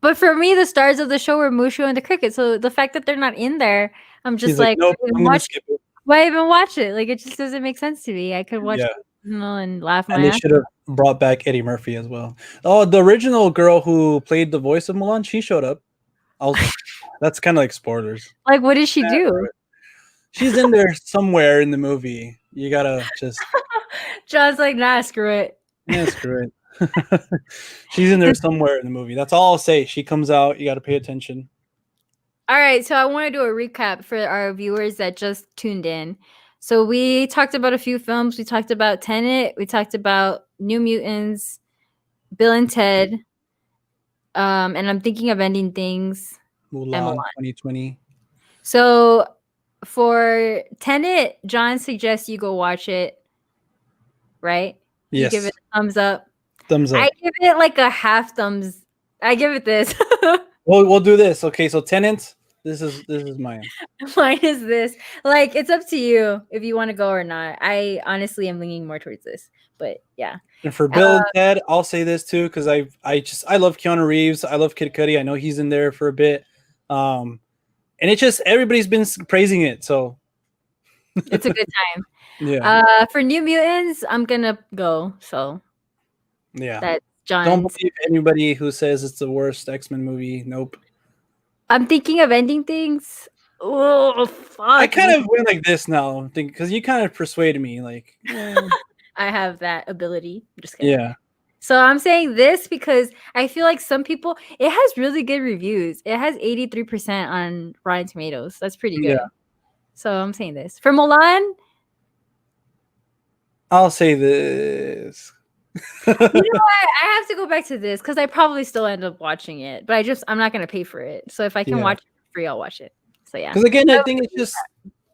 But for me, the stars of the show were Mushu and the cricket. So the fact that they're not in there, I'm just like,
nope, I'm gonna skip it.
Why even watch it? Like, it just doesn't make sense to me. I could watch it and laugh my ass.
And they should have brought back Eddie Murphy as well. Oh, the original girl who played the voice of Mulan, she showed up. That's kind of like spoilers.
Like, what did she do?
She's in there somewhere in the movie. You gotta just.
John's like, nah, screw it.
Yeah, screw it. She's in there somewhere in the movie. That's all I'll say. She comes out. You got to pay attention.
All right, so I want to do a recap for our viewers that just tuned in. So we talked about a few films. We talked about Tenet. We talked about New Mutants, Bill and Ted, and I'm thinking of ending things.
Mulan 2020.
So for Tenet, John suggests you go watch it. Right?
Yes.
You give it a thumbs up.
Thumbs up.
I give it like a half thumbs. I give it this.
We'll do this. Okay, so Tenet. This is mine.
Mine is this. Like, it's up to you if you want to go or not. I honestly am leaning more towards this, but yeah.
And for Bill and Ted, I'll say this too because I love Keanu Reeves. I love Kid Cudi. I know he's in there for a bit, and it's just everybody's been praising it, so
it's a good time.
Yeah.
For New Mutants, I'm gonna go. So
yeah,
that's John.
Don't believe anybody who says it's the worst X-Men movie. Nope.
I'm thinking of ending things. Oh, fuck.
I kind of went like this now, because you kind of persuaded me. Like,
I have that ability. I'm just kidding.
Yeah.
So I'm saying this because I feel like some people, it has really good reviews. It has 83% on Rotten Tomatoes. That's pretty good.
Yeah.
So I'm saying this. For Mulan,
I'll say this.
You know what? I have to go back to this because I probably still end up watching it, but I'm not gonna pay for it. So if I can watch it for free, I'll watch it. So yeah.
Because again, I think it's just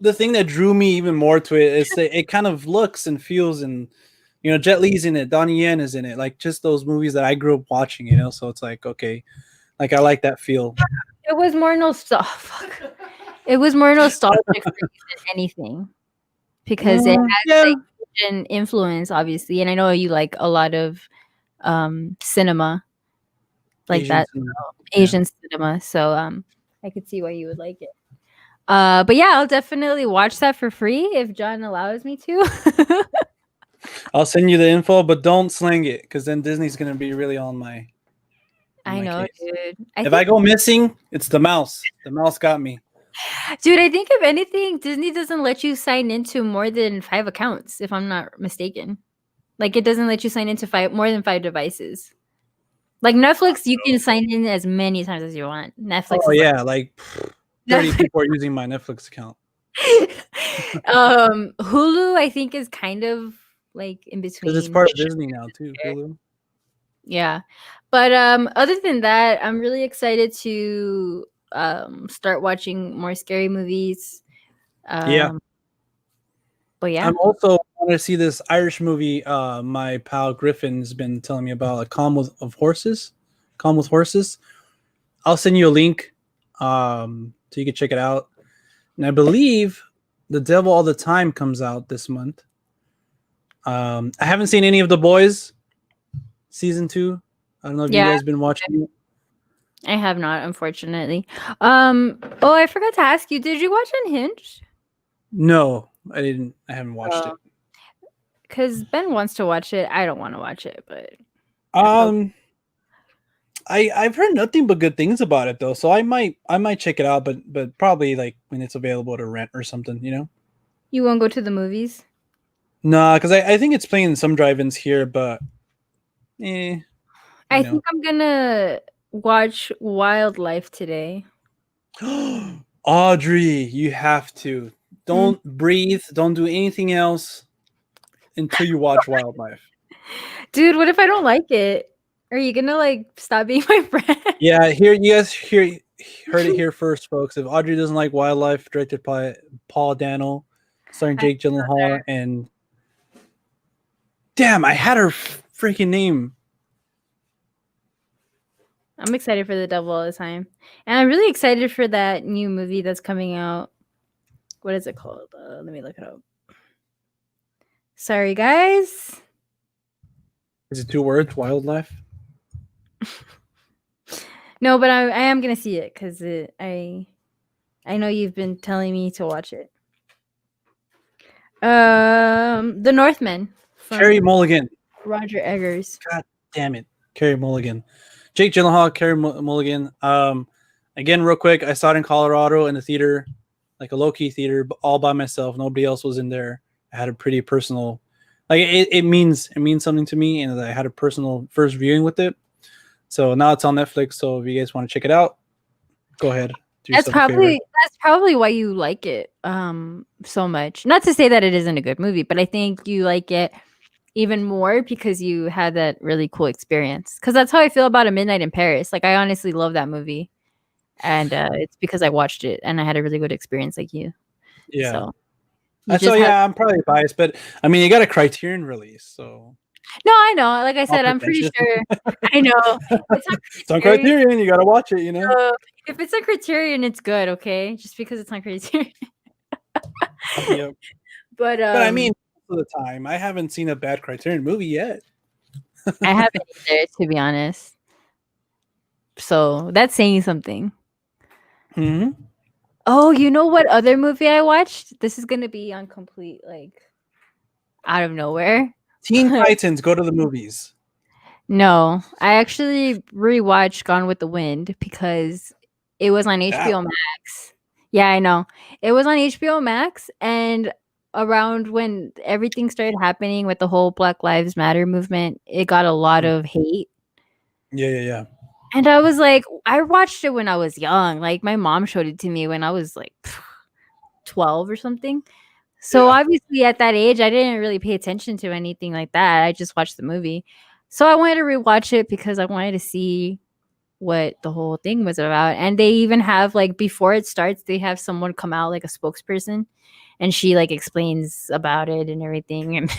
the thing that drew me even more to it is that it kind of looks and feels and You know, Jet Li's in it, Donnie Yen is in it, like just those movies that I grew up watching. You know, so it's like okay, like I like that feel.
It was more nostalgic. It was more nostalgic for you than anything because it has
Yeah,
like Asian influence, obviously, and I know you like a lot of cinema like
Asian
that,
cinema. Yeah.
Asian cinema. So I could see why you would like it. But yeah, I'll definitely watch that for free if John allows me to.
I'll send you the info, but don't sling it because then Disney's gonna be really on
I
my
know,
case.
dude.
If I go missing, it's the mouse. The mouse got me.
Dude, I think if anything, Disney doesn't let you sign into more than 5 accounts, if I'm not mistaken. Like it doesn't let you sign into more than 5 devices. Like Netflix, you can sign in as many times as you want. Netflix
Oh
is
yeah, like 30 people are using my Netflix account.
Hulu, I think, is kind of like in
Because it's
between.
part of Disney now too, Hulu.
Yeah. But other than that, I'm really excited to start watching more scary movies.
Yeah.
But yeah.
I'm also want to see this Irish movie. My pal Griffin's been telling me about, like Calm with Horses. Calm with Horses. I'll send you a link, so you can check it out. And I believe The Devil All the Time comes out this month. I haven't seen any of The Boys season 2. I don't know if you guys been watching it.
I have not, unfortunately. Oh, I forgot to ask you, did you watch Unhinged?
No, I didn't. I haven't watched it.
Because Ben wants to watch it. I don't want to watch it, but
I've heard nothing but good things about it though, so I might check it out, but probably like when it's available to rent or something, you know.
You won't go to the movies?
Nah, because I think it's playing in some drive-ins here, but
I think I'm gonna watch Wildlife today.
Audrey, you have to. Don't breathe. Don't do anything else until you watch Wildlife.
Dude, what if I don't like it? Are you gonna like stop being my friend?
Yeah, here you guys heard it here first, folks. If Audrey doesn't like Wildlife, directed by Paul Dano, starring Jake Gyllenhaal, and damn, I had her freaking name.
I'm excited for The Devil All the Time, and I'm really excited for that new movie that's coming out. What is it called? Let me look it up. Sorry, guys.
Is it 2 words? Wildlife?
No, but I am gonna see it because I know you've been telling me to watch it. The Northman.
Carey Mulligan.
Roger Eggers.
God damn it, Carey Mulligan. Jake Gyllenhaal, Carey Mulligan. Again, real quick, I saw it in Colorado in the theater, like a low-key theater, all by myself. Nobody else was in there. I had a pretty personal, like it means something to me, and I had a personal first viewing with it. So now it's on Netflix. So if you guys want to check it out, go ahead.
That's probably why you like it so much. Not to say that it isn't a good movie, but I think you like it even more because you had that really cool experience. Because that's how I feel about A Midnight in Paris. Like I honestly love that movie, and it's because I watched it and I had a really good experience, like you.
Yeah.
So
I'm probably biased, but I mean, you got a Criterion release, so.
No, I know. Like I said, I'm pretty sure. I know.
It's on Criterion. You gotta watch it. You know.
If it's on Criterion, it's good. Okay, just because it's on Criterion.
Yep. But I mean, most of the time, I haven't seen a bad Criterion movie yet.
I haven't either, to be honest. So that's saying something.
Hmm.
Oh, you know what other movie I watched? This is gonna be on complete like out of nowhere.
Teen Titans, go to the movies.
No, I actually rewatched Gone with the Wind because it was on HBO Max. Yeah, I know. It was on HBO Max, and around when everything started happening with the whole Black Lives Matter movement, it got a lot of hate.
Yeah.
And I was like, I watched it when I was young. Like my mom showed it to me when I was like 12 or something. So obviously at that age, I didn't really pay attention to anything like that. I just watched the movie. So I wanted to rewatch it because I wanted to see what the whole thing was about. And they even have like before it starts, they have someone come out like a spokesperson, and she like explains about it and everything. And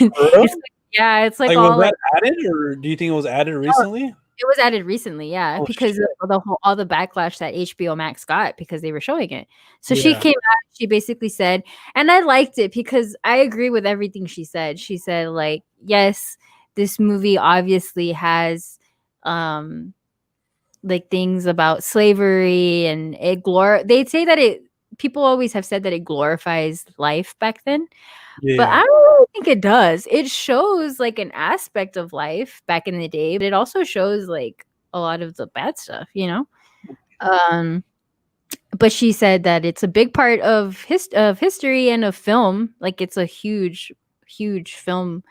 Yeah, it's like
Like, was
all like
that added, or do you think it was added recently?
it was added recently, yeah,
Oh
because
shit!
of all the backlash that HBO Max got because they were showing it. So she
Yeah,
came out, she basically said, and I liked it because I agree with everything she said. She said, like, yes, this movie obviously has like things about slavery and they'd say that people always have said that it glorifies life back then. But I
yeah,
don't really think it does. It shows like an aspect of life back in the day, but it also shows like a lot of the bad stuff, you know? Um, but she said that it's a big part of history and of film. Like it's a huge, huge film.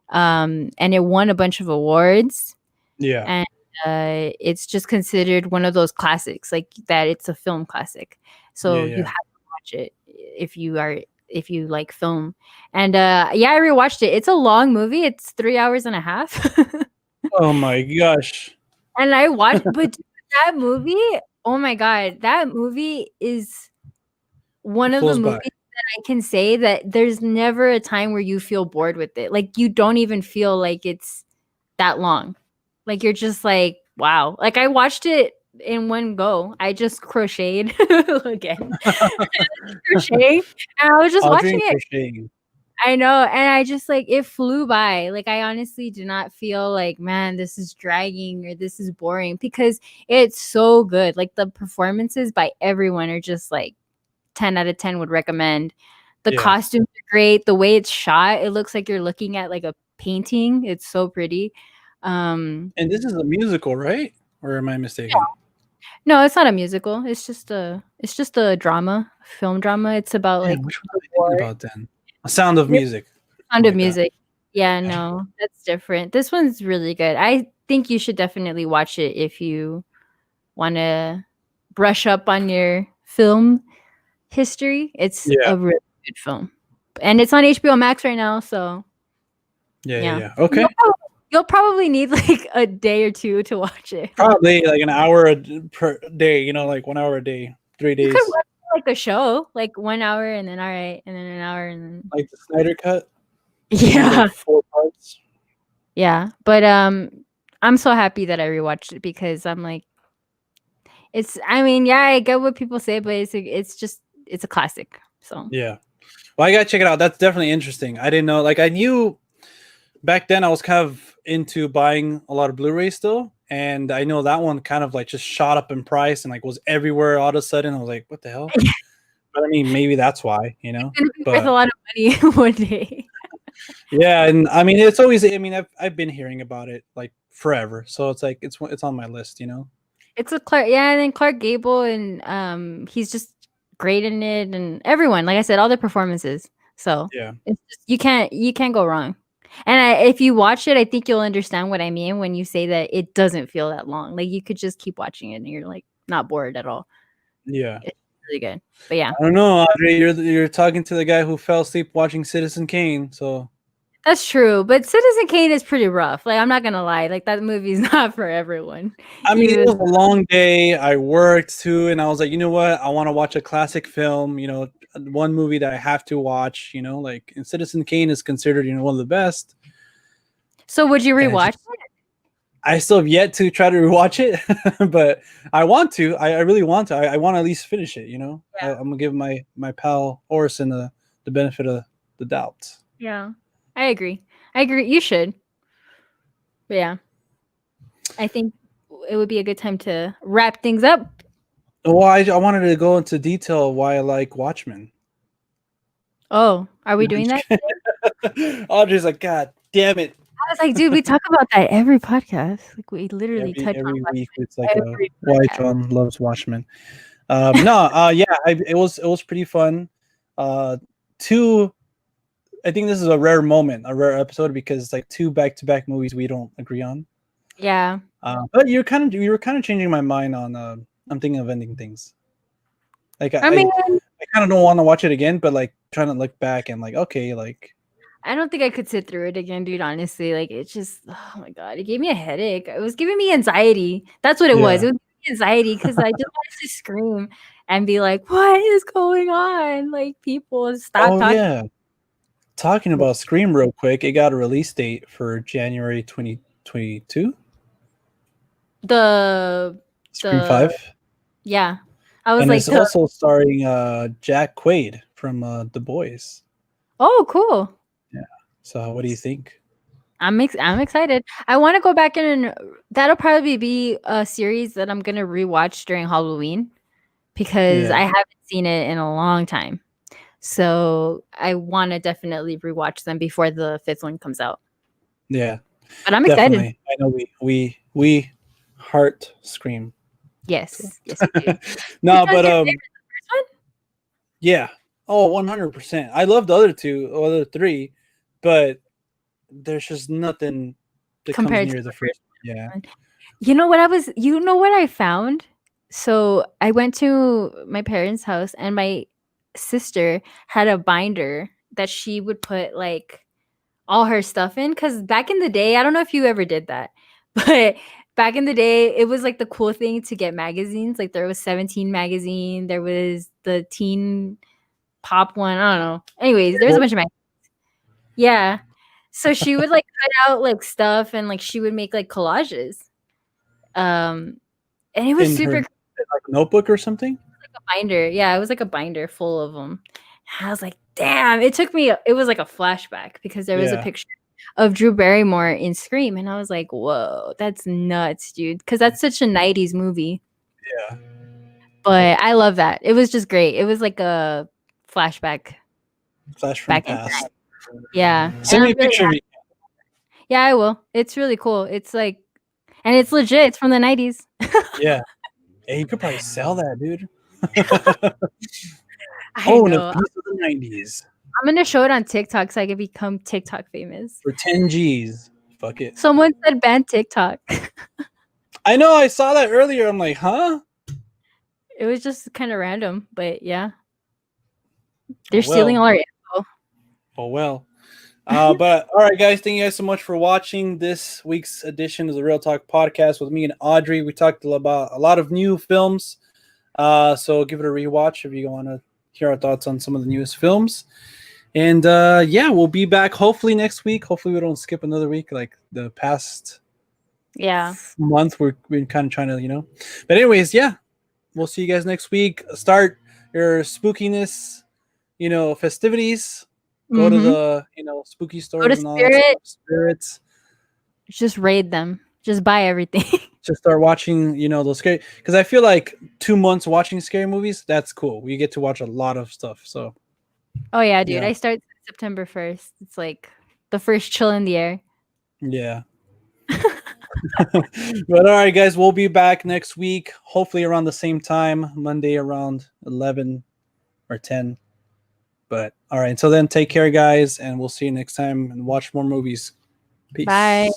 And it won a bunch of awards.
yeah,
And it's just considered one of those classics, like that it's a film classic.
yeah,
So you
yeah.
have to watch it if you like film. And yeah, I rewatched it. It's a long movie. It's 3 hours and a half.
Oh my gosh,
And I watched, but that movie, oh my god, that movie is one
it
of the
flows by.
movies that I can say that there's never a time where you feel bored with it. Like you don't even feel like it's that long. Like you're just like, wow. Like I watched it in one go. I just crocheted again. Crocheting. And I was just
Audrey
watching
and
it.
crocheting.
I know. And I just like it flew by. Like I honestly do not feel like, man, this is dragging or this is boring because it's so good. Like the performances by everyone are just like 10 out of 10 would recommend. The
Yeah,
costumes are great. The way it's shot, it looks like you're looking at like a painting. It's so pretty.
and this is a musical, right? Or am I mistaken?
No, it's not a musical. It's just a drama, film drama. It's about like
Damn, which one
the
am I thinking
war.
about then? A Sound of
This
Music.
Sound of
Like that.
Music. Yeah,
Yeah.
no, that's different. This one's really good. I think you should definitely watch it if you want to brush up on your film history. It's
Yeah.
a really good film. And it's on HBO Max right now, so
Yeah. Yeah.
yeah.
Yeah. Okay.
You'll probably need like a day or two to watch it.
Probably like an hour per day. Like 1 hour a day, three
You could
days,
watch like a show, like 1 hour and then all right, and then an hour and then
like the Snyder cut. Maybe
yeah.
like 4 parts.
Yeah. But I'm so happy that I rewatched it because I'm like I mean, yeah, I get what people say, but it's a classic. So
Yeah. Well, I gotta check it out. That's definitely interesting. I didn't know. Like I knew back then I was kind of into buying a lot of Blu-rays still, and I know that one kind of like just shot up in price and like was everywhere all of a sudden. I was like, what the hell? But I mean, maybe that's why,
it's gonna be worth a
But
lot of money one day.
yeah, and I mean, it's always. I mean, I've been hearing about it like forever, so it's like it's on my list.
It's a Clark, yeah, and then Clark Gable, and he's just great in it, and everyone, like I said, all the performances. So
Yeah,
it's just you can't go wrong. And if you watch it, I think you'll understand what I mean when you say that it doesn't feel that long. Like you could just keep watching it, and you're like not bored at all.
yeah.
It's really good. But yeah,
I don't know, Audrey. You're talking to the guy who fell asleep watching Citizen Kane. So
that's true. But Citizen Kane is pretty rough. Like I'm not gonna lie, like that movie's not for everyone.
I mean, it was
Even
a long day. I worked too, and I was like, you know what? I want to watch a classic film. One movie that I have to watch. Like and Citizen Kane is considered one of the best.
so, would you
And it's
rewatch
just, I still have yet to try to rewatch it, but I want to. I really want to. I want to at least finish it.
Yeah.
I'm gonna give my pal Orson the benefit of the doubt.
Yeah, I agree. I agree. You should. But yeah, I think it would be a good time to wrap things up.
Well, I wanted to go into detail why I like Watchmen.
Oh, are we doing that?
Audrey's like, God damn it!
I was like, dude, we talk about that every podcast. Like we literally touch on
Every week
Watchmen
it's like a
every
why
podcast.
John loves Watchmen. No, yeah, it was pretty fun. Two, I think this is a rare moment, a rare episode because it's like two back-to-back movies we don't agree on.
Yeah.
But you were kind of changing my mind on. I'm thinking of ending things. Like
I mean,
I kind of don't want to watch it again, but like trying to look back and like okay, like
I don't think I could sit through it again, dude. Honestly, like it's just, oh my god, it gave me a headache. It was giving me anxiety. That's what it was.
yeah.
It was giving me anxiety because I just wanted to scream and be like, "What is going on? Like, people stop
Oh
talking."
yeah. Talking about Scream real quick, it got a release date for January 2022.
The
Scream 5.
yeah. I was
And
like
it's also starring Jack Quaid from The Boys.
oh, cool.
Yeah. So what do you think?
I'm excited. I want to go back in and that'll probably be a series that I'm going to rewatch during Halloween because I haven't seen it in a long time. So I want to definitely rewatch them before the 5th one comes out.
Yeah.
But I'm
definitely.
excited.
I know we heart Scream.
Yes. Yes, we do.
No, but
the first one?
yeah. Oh, 100%. I love the other three, but there's just nothing that
Compared
comes
to
near the first one. Yeah.
You know what I found? So I went to my parents' house and my sister had a binder that she would put like all her stuff in. Cause back in the day, I don't know if you ever did that, but back in the day, it was like the cool thing to get magazines. Like there was 17 magazine, there was the teen pop one. I don't know. Anyways, there's a bunch of magazines. Yeah. So she would like cut out like stuff and like she would make like collages. And it was
In her
super
like notebook or something.
like a binder. Yeah, it was like a binder full of them. And I was like, damn, it was like a flashback because there was a picture of Drew Barrymore in Scream. And I was like, whoa, that's nuts, dude. Because that's such a 90s movie.
Yeah.
But I love that. It was just great. It was like a flashback.
Flash from the past.
Yeah.
Send me a picture of it.
Yeah, I will. It's really cool. It's like, and it's legit. It's from the 90s.
Yeah. Hey, you could probably sell that, dude.
I know.
A piece of the 90s.
I'm gonna show it on TikTok so I can become TikTok famous.
For 10 G's. Fuck it.
Someone said ban TikTok.
I know, I saw that earlier. I'm like, huh?
It was just kind of random, but yeah. They're stealing all our info.
Oh well. But all right, guys, thank you guys so much for watching this week's edition of the Real Talk podcast with me and Audrey. We talked about a lot of new films. So give it a rewatch if you want to hear our thoughts on some of the newest films. And yeah, we'll be back hopefully next week. Hopefully we don't skip another week like the past month. We're kind of trying to, But anyways, yeah, we'll see you guys next week. Start your spookiness, festivities. Go to the, spooky stores and all that stuff. Spirits.
Just raid them. Just buy everything.
Just start watching, those scary. Because I feel like 2 months watching scary movies, that's cool. We get to watch a lot of stuff. So.
Oh yeah, dude. Yeah. I start September 1st. It's like the first chill in the air.
Yeah. But all right, guys, we'll be back next week. Hopefully around the same time, Monday around 11 or 10. But all right, until then, take care, guys, and we'll see you next time and watch more movies. Peace.
Bye.